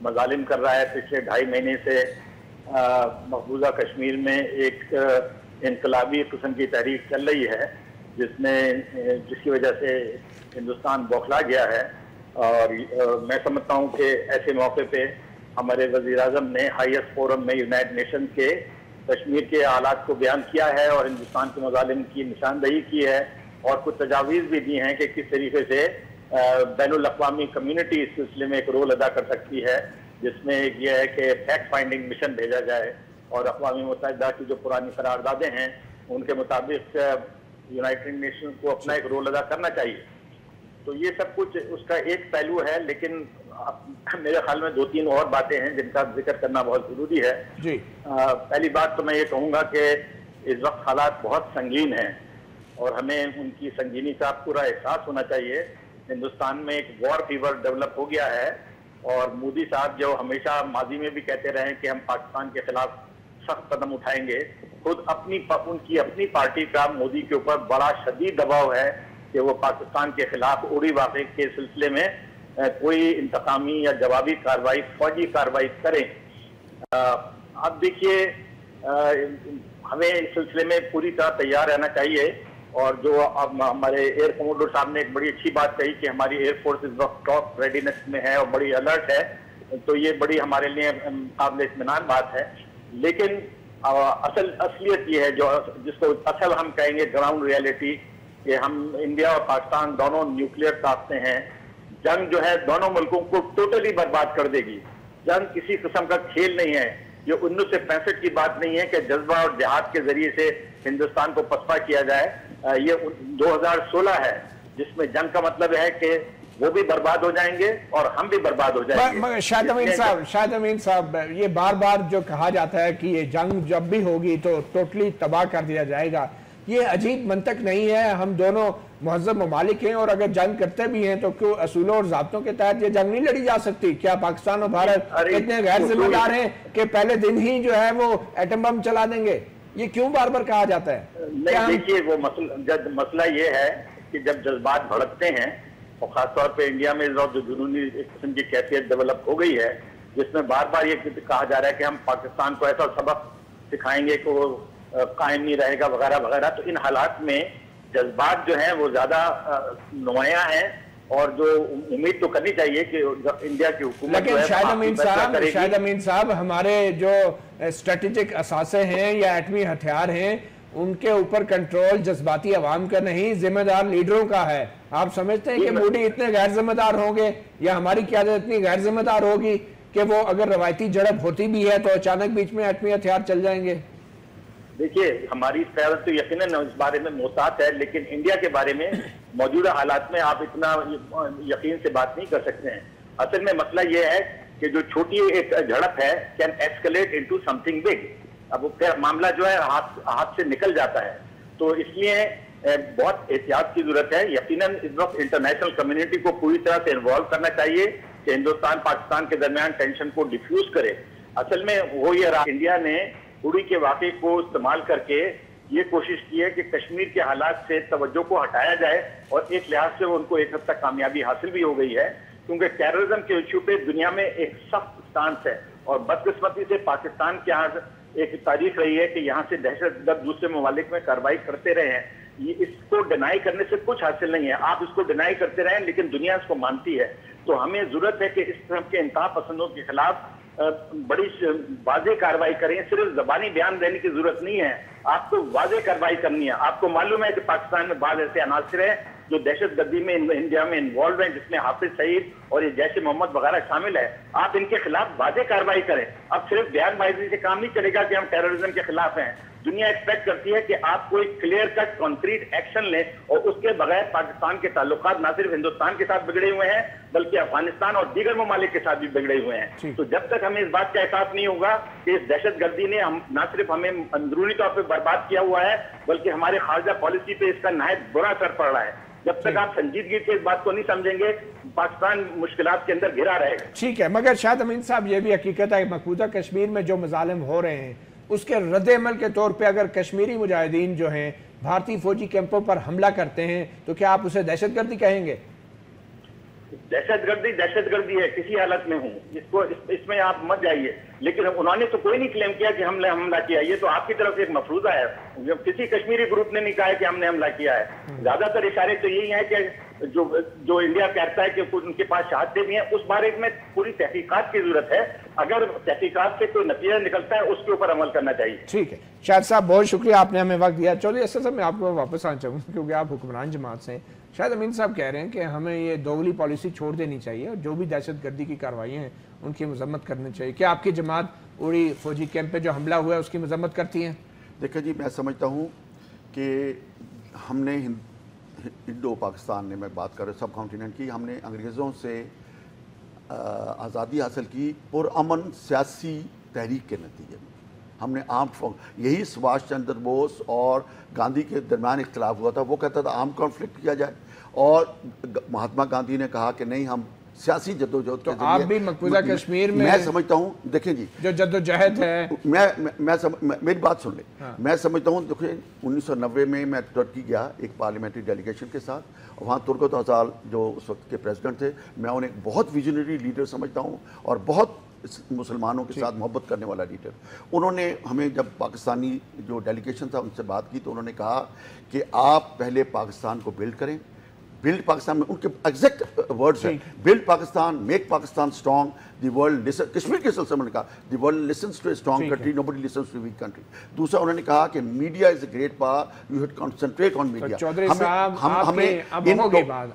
مظالم کر رہا ہے پچھلے 2.5 مہینے سے مقبوضہ کشمیر میں ایک انقلابی قسم کی تحریک چل رہی ہے جس کی وجہ سے ہندوستان بوکھلا گیا ہے. اور میں سمجھتا ہوں کہ ایسے موقع پہ ہمارے وزیر اعظم نے ہائیسٹ فورم میں یونائٹڈ نیشن کے کشمیر کے حالات کو بیان کیا ہے, اور ہندوستان کے مظالم کی نشاندہی کی ہے, اور کچھ تجاویز بھی دی ہیں کہ کس طریقے سے بین الاقوامی کمیونٹی اس سلسلے میں ایک رول ادا کر سکتی ہے, جس میں ایک یہ ہے کہ فیکٹ فائنڈنگ مشن بھیجا جائے, اور اقوام متحدہ کی جو پرانی قراردادیں ہیں ان کے مطابق یونائٹڈ نیشن کو اپنا ایک رول ادا کرنا چاہیے. تو یہ سب کچھ اس کا ایک پہلو ہے, لیکن میرے خیال میں 2-3 اور باتیں ہیں جن کا ذکر کرنا بہت ضروری ہے. پہلی بات تو میں یہ کہوں گا کہ اس وقت حالات بہت سنگین ہیں اور ہمیں ان کی سنگینی کا پورا احساس ہونا چاہیے. ہندوستان میں ایک وار فیور ڈیولپ ہو گیا ہے اور مودی صاحب جو ہمیشہ ماضی میں بھی کہتے رہے کہ ہم پاکستان کے خلاف سخت قدم اٹھائیں گے, خود ان کی اپنی پارٹی کا مودی کے اوپر بڑا شدید دباؤ ہے کہ وہ پاکستان کے خلاف اڑی واقعے کے سلسلے میں کوئی انتقامی یا جوابی کارروائی, فوجی کارروائی کریں. اب دیکھیے ہمیں اس سلسلے میں پوری طرح تیار رہنا چاہیے اور جو اب ہمارے ایئر کموڈر صاحب نے ایک بڑی اچھی بات کہی کہ ہماری ایئر فورس اس وقت ٹاپ ریڈینس میں ہے اور بڑی الرٹ ہے, تو یہ بڑی ہمارے لیے قابل اطمینان بات ہے. لیکن اصلیت یہ ہے جس کو اصل ہم کہیں گے گراؤنڈ ریئلٹی کہ ہم انڈیا اور پاکستان دونوں نیوکلیئر طاقتیں ہیں. جنگ جو ہے دونوں ملکوں کو ٹوٹلی برباد کر دے گی. جنگ کسی قسم کا کھیل نہیں ہے. یہ 1965 کی بات نہیں ہے کہ جذبہ اور جہاد کے ذریعے سے ہندوستان کو پسپا کیا جائے. یہ 2016 ہے جس میں جنگ کا مطلب ہے کہ وہ بھی برباد ہو جائیں گے اور ہم بھی برباد ہو جائیں گے. مگر شاہد امین صاحب یہ بار بار جو کہا جاتا ہے کہ یہ جنگ جب بھی ہوگی تو ٹوٹلی تباہ کر دیا جائے گا, یہ عجیب منطق نہیں ہے. ہم دونوں مہذب ممالک ہیں اور اگر جنگ کرتے بھی ہیں تو کیوں اصولوں اور ضابطوں کے تحت یہ جنگ نہیں لڑی جا سکتی؟ کیا پاکستان اور بھارت اتنے غیر ذمہ دار ہیں کہ پہلے دن ہی جو ہے وہ ایٹم بم چلا دیں گے؟ یہ کیوں بار بار کہا جاتا ہے؟ نہیں دیکھیے وہ مسئلہ یہ ہے کہ جب جذبات بھڑکتے ہیں اور خاص طور پہ انڈیا میں جو جنونی ایک قسم کی کیفیت ڈیولپ ہو گئی ہے جس میں بار بار یہ کہا جا رہا ہے کہ ہم پاکستان کو ایسا سبق سکھائیں گے کہ وہ قائم نہیں رہے گا وغیرہ وغیرہ, تو ان حالات میں جذبات جو ہیں وہ زیادہ نمایاں ہیں اور جو امید تو کرنی چاہیے کہ انڈیا کی حکومت. لیکن شاہد امین صاحب ہمارے جو اسٹریٹجک اثاثے ہیں یا ایٹمی ہتھیار ہیں ان کے اوپر کنٹرول جذباتی عوام کا نہیں, ذمہ دار لیڈروں کا ہے. آپ سمجھتے ہیں کہ مودی اتنے غیر ذمہ دار ہوں گے یا ہماری قیادت اتنی غیر ذمہ دار ہوگی کہ وہ اگر روایتی جڑپ ہوتی بھی ہے تو اچانک بیچ میں ایٹمی ہتھیار چل جائیں گے؟ دیکھیے ہماری قیادت تو یقیناً اس بارے میں محتاط ہے, لیکن انڈیا کے بارے میں موجودہ حالات میں آپ اتنا یقین سے بات نہیں کر سکتے ہیں. اصل میں مسئلہ یہ ہے کہ جو چھوٹی ایک جھڑپ ہے can escalate into some thing big. اب وہ معاملہ جو ہے ہاتھ سے نکل جاتا ہے, تو اس لیے بہت احتیاط کی ضرورت ہے. یقیناً اس وقت انٹرنیشنل کمیونٹی کو پوری طرح سے انوالو کرنا چاہیے کہ ہندوستان پاکستان کے درمیان ٹینشن کو ڈیفیوز کرے. اصل میں وہ یہ رہا, انڈیا نے اڑی کے واقعے کو استعمال کر کے یہ کوشش کی ہے کہ کشمیر کے حالات سے توجہ کو ہٹایا جائے اور ایک لحاظ سے وہ ان کو ایک حد تک کامیابی حاصل بھی ہو گئی ہے, کیونکہ ٹیررزم کے ایشو پہ دنیا میں ایک سخت سٹانس ہے اور بدقسمتی سے پاکستان کے یہاں ایک تاریخ رہی ہے کہ یہاں سے دہشت گرد دوسرے ممالک میں کارروائی کرتے رہے ہیں. اس کو ڈینائی کرنے سے کچھ حاصل نہیں ہے. آپ اس کو ڈینائی کرتے رہیں لیکن دنیا اس کو مانتی ہے. تو ہمیں ضرورت ہے کہ اس طرح کے انتہا پسندوں کے خلاف بڑی واضح کارروائی کریں. صرف زبانی بیان دینے کی ضرورت نہیں ہے, آپ کو واضح کارروائی کرنی ہے. آپ کو معلوم ہے کہ پاکستان میں بعض ایسے عناصر ہیں جو دہشت گردی میں انڈیا میں انوالو ہیں, جس میں حافظ سعید اور یہ جیش محمد وغیرہ شامل ہے. آپ ان کے خلاف واضح کارروائی کریں. اب صرف بیان بازی سے کام نہیں چلے گا کہ ہم ٹیررزم کے خلاف ہیں. دنیا ایکسپیکٹ کرتی ہے کہ آپ کوئی کلیئر کٹ کانکریٹ ایکشن لیں, اور اس کے بغیر پاکستان کے تعلقات نہ صرف ہندوستان کے ساتھ بگڑے ہوئے ہیں بلکہ افغانستان اور دیگر ممالک کے ساتھ بھی بگڑے ہوئے ہیں. تو جب تک ہمیں اس بات کا احساس نہیں ہوگا کہ اس دہشت گردی نے نہ صرف ہمیں اندرونی طور پہ برباد کیا ہوا ہے بلکہ ہمارے خارجہ پالیسی پہ اس کا نہایت برا اثر پڑ رہا ہے, جب تک آپ سنجیدگی سے اس بات کو نہیں سمجھیں گے پاکستان مشکلات کے اندر گھرا رہے گا. ٹھیک ہے, مگر شاہد امین صاحب یہ بھی حقیقت ہے کہ مقبوضہ کشمیر میں جو مظالم ہو رہے ہیں اس کے رد عمل کے طور پہ اگر کشمیری مجاہدین جو ہیں بھارتی فوجی کیمپوں پر حملہ کرتے ہیں تو کیا آپ اسے دہشت گردی کہیں گے؟ دہشت گردی ہے, کسی حالت میں ہوں, اس میں آپ مت جائیے. لیکن انہوں نے تو کوئی نہیں کلیم کیا کہ ہم نے حملہ کیا, یہ تو آپ کی طرف سے ایک مفروضہ ہے. کسی کشمیری گروپ نے نہیں کہا کہ ہم نے حملہ کیا ہے. زیادہ تر اشارے تو یہی ہیں کہ جو انڈیا کہتا ہے کہ ان کے پاس شہادتیں بھی ہیں, اس بارے میں پوری تحقیقات کی ضرورت ہے. اگر تحقیقات سے کوئی نتیجہ نکلتا ہے اس کے اوپر عمل کرنا چاہیے. ٹھیک ہے شاہد صاحب, بہت شکریہ, آپ نے ہمیں وقت دیا. چودھری اسد صاحب میں آپ کو واپس آنا چاہوں گا کیونکہ آپ حکمران جماعت سے ہیں. شاہد امین صاحب کہہ رہے ہیں کہ ہمیں یہ دوگلی پالیسی چھوڑ دینی چاہیے اور جو بھی دہشت گردی کی کارروائیاں ہیں ان کی مذمت کرنی چاہیے. کیا آپ کی جماعت اڑی فوجی کیمپ پہ جو حملہ ہوا ہے اس کی مذمت کرتی ہیں؟ دیکھیں جی, میں سمجھتا ہوں کہ ہم نے انڈو پاکستان نے, میں بات کر رہا ہوں سب کانٹیننٹ کی, ہم نے انگریزوں سے آزادی حاصل کی پرامن سیاسی تحریک کے نتیجے میں. ہم نے یہی سبھاش چندر بوس اور گاندھی کے درمیان اختلاف ہوا تھا. وہ کہتا تھا عام کانفلکٹ کیا جائے, اور مہاتما گاندھی نے کہا کہ نہیں, ہم سیاسی جدوجہد کے ذریعے. آپ بھی مقبوضہ کشمیر میں میں سمجھتا ہوں, دیکھیں جی جو جدوجہد ہے, میری بات سن لیں. میں سمجھتا ہوں, دیکھیں 1990 میں ترکی گیا ایک پارلیمنٹری ڈیلیگیشن کے ساتھ, وہاں ترکت ازال جو اس وقت کے پریزیڈنٹ تھے, میں انہیں بہت ویژنری لیڈر سمجھتا ہوں اور بہت مسلمانوں کے ساتھ محبت کرنے والا لیڈر. انہوں نے ہمیں جب پاکستانی جو ڈیلیگیشن تھا ان سے بات کی تو انہوں نے کہا کہ آپ پہلے پاکستان کو بلڈ کریں. بلڈ پاکستان میں ان کے ایگزیکٹ ورڈز ہیں, build Pakistan, make Pakistan strong, the world listen. Kashmir کے سلسلے میں نے کہا the world listens to a strong country, nobody listens to a weak country. دوسرا انہوں نے کہا کہ media is a great power, you had concentrate on media. Chaudhry صاحب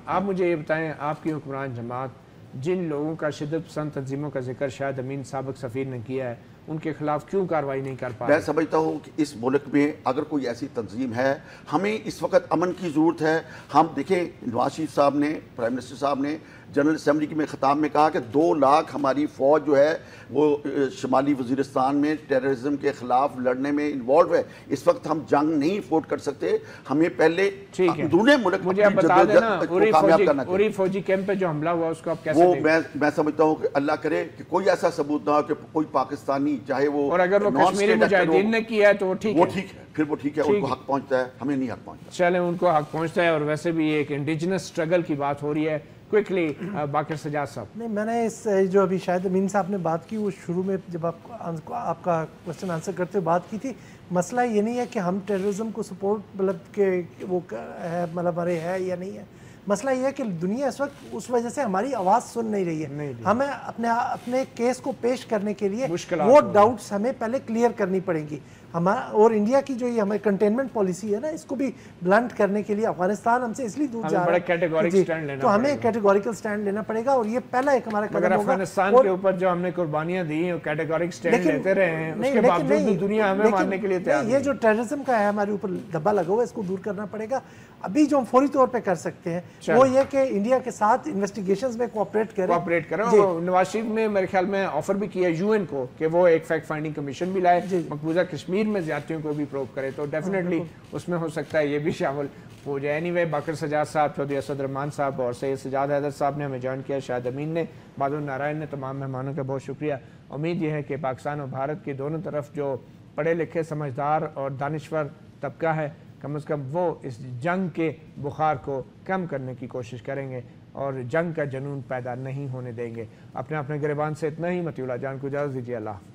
آپ مجھے یہ بتائیں, آپ کی حکمران جماعت جن لوگوں کا شدت پسند تنظیموں کا ذکر شاہد امین سابق سفیر نے کیا ہے, ان کے خلاف کیوں کارروائی نہیں کر پا رہے؟ میں سمجھتا ہوں کہ اس ملک میں اگر کوئی ایسی تنظیم ہے, ہمیں اس وقت امن کی ضرورت ہے. ہم دیکھیں نواز شریف صاحب نے, پرائم منسٹر صاحب نے جنرل اسمبلی میں خطاب میں کہا کہ 2 لاکھ ہماری فوج جو ہے وہ شمالی وزیرستان میں ٹیررزم کے خلاف لڑنے میں انوالو ہے. اس وقت ہم جنگ نہیں افورڈ کر سکتے, ہمیں پہلے اندرون ملک مجھے آپ بتا دینا اری فوجی کیمپ پہ جو حملہ ہوا اس کو آپ کیسے وہ میں سمجھتا ہوں کہ اللہ کرے کہ کوئی ایسا ثبوت نہ ہو کہ کوئی پاکستانی چاہے وہ, اور اگر وہ کشمیری مجاہدین نے کیا ہے تو وہ ٹھیک ہے, پھر وہ ٹھیک ہے, ان کو حق پہنچتا ہے, ہمیں نہیں حق پہنچتا. چلیں ان کو حق پہنچتا ہے. اور ویسے بھی ایک انڈیجنس سٹرگل کی بات ہو رہی ہے. کوئکلی باقر سجاد صاحب. نہیں, میں نے اس جو ابھی شاہد امین صاحب نے بات کی, وہ شروع میں جب آپ کا کوشچن آنسر کرتے ہوئے بات کی تھی, مسئلہ یہ نہیں ہے کہ ہم ٹیررزم کو سپورٹ مطلب کہ وہ ہے مطلب ہمارے ہے یا نہیں ہے. مسئلہ یہ ہے کہ دنیا اس وقت اس وجہ سے ہماری آواز سن نہیں رہی ہے. ہمیں اپنے کیس کو پیش کرنے کے لیے وہ ڈاؤٹس ہمیں پہلے کلیئر کرنی پڑیں گی. اور انڈیا کی جو یہ ہمیں کنٹینمنٹ پالیسی ہے نا, اس کو بھی بلنٹ کرنے کے لیے افغانستان ہم سے اس لیے دور جا رہا ہے, تو ہمیں کیٹیگوریکل سٹینڈ لینا پڑے گا. اور یہ پہلا ایک ہمارا قدم ہوگا. افغانستان کے اوپر جو ہم نے قربانیاں دی ہیں, کیٹیگوریکل سٹینڈ لیتے رہے ہیں, اس کے باوجود دنیا ہمیں مارنے کے لیے تیار ہے. یہ جو ٹیررزم کا ہے ہمارے اوپر دھبا لگا ہوا ہے, اس کو دور کرنا پڑے گا. ابھی جو ہم فوری طور پہ کر سکتے ہیں وہ یہ کہ انڈیا کے ساتھ انویسٹیگیشنز میں کوآپریٹ کریں. نواز شریف نے میرے خیال میں آفر بھی کیا یو این کو کہ وہ ایک فیکٹ فائنڈنگ کمیشن بھی لائے, مقبوضہ کشمیر میں زیادتیوں کو بھی پروب کرے, تو ڈیفینیٹلی اس میں ہو سکتا ہے یہ بھی شامل ہو جائے. اینی وے, باقر سجاد صاحب, چودھری اسد الرحمان صاحب اور سید سجاد حیدر صاحب نے ہمیں جوائن کیا, شاہد امین نے, بادل نارائن نے, تمام مہمانوں کا بہت شکریہ. امید یہ ہے کہ پاکستان اور بھارت کی دونوں طرف جو پڑھے لکھے, سمجھدار اور دانشور طبقہ ہے, کم از کم وہ اس جنگ کے بخار کو کم کرنے کی کوشش کریں گے اور جنگ کا جنون پیدا نہیں ہونے دیں گے. اپنے گریبان سے اتنا ہی. مطیع اللہ جان کو اجازت دیجیے. اللہ.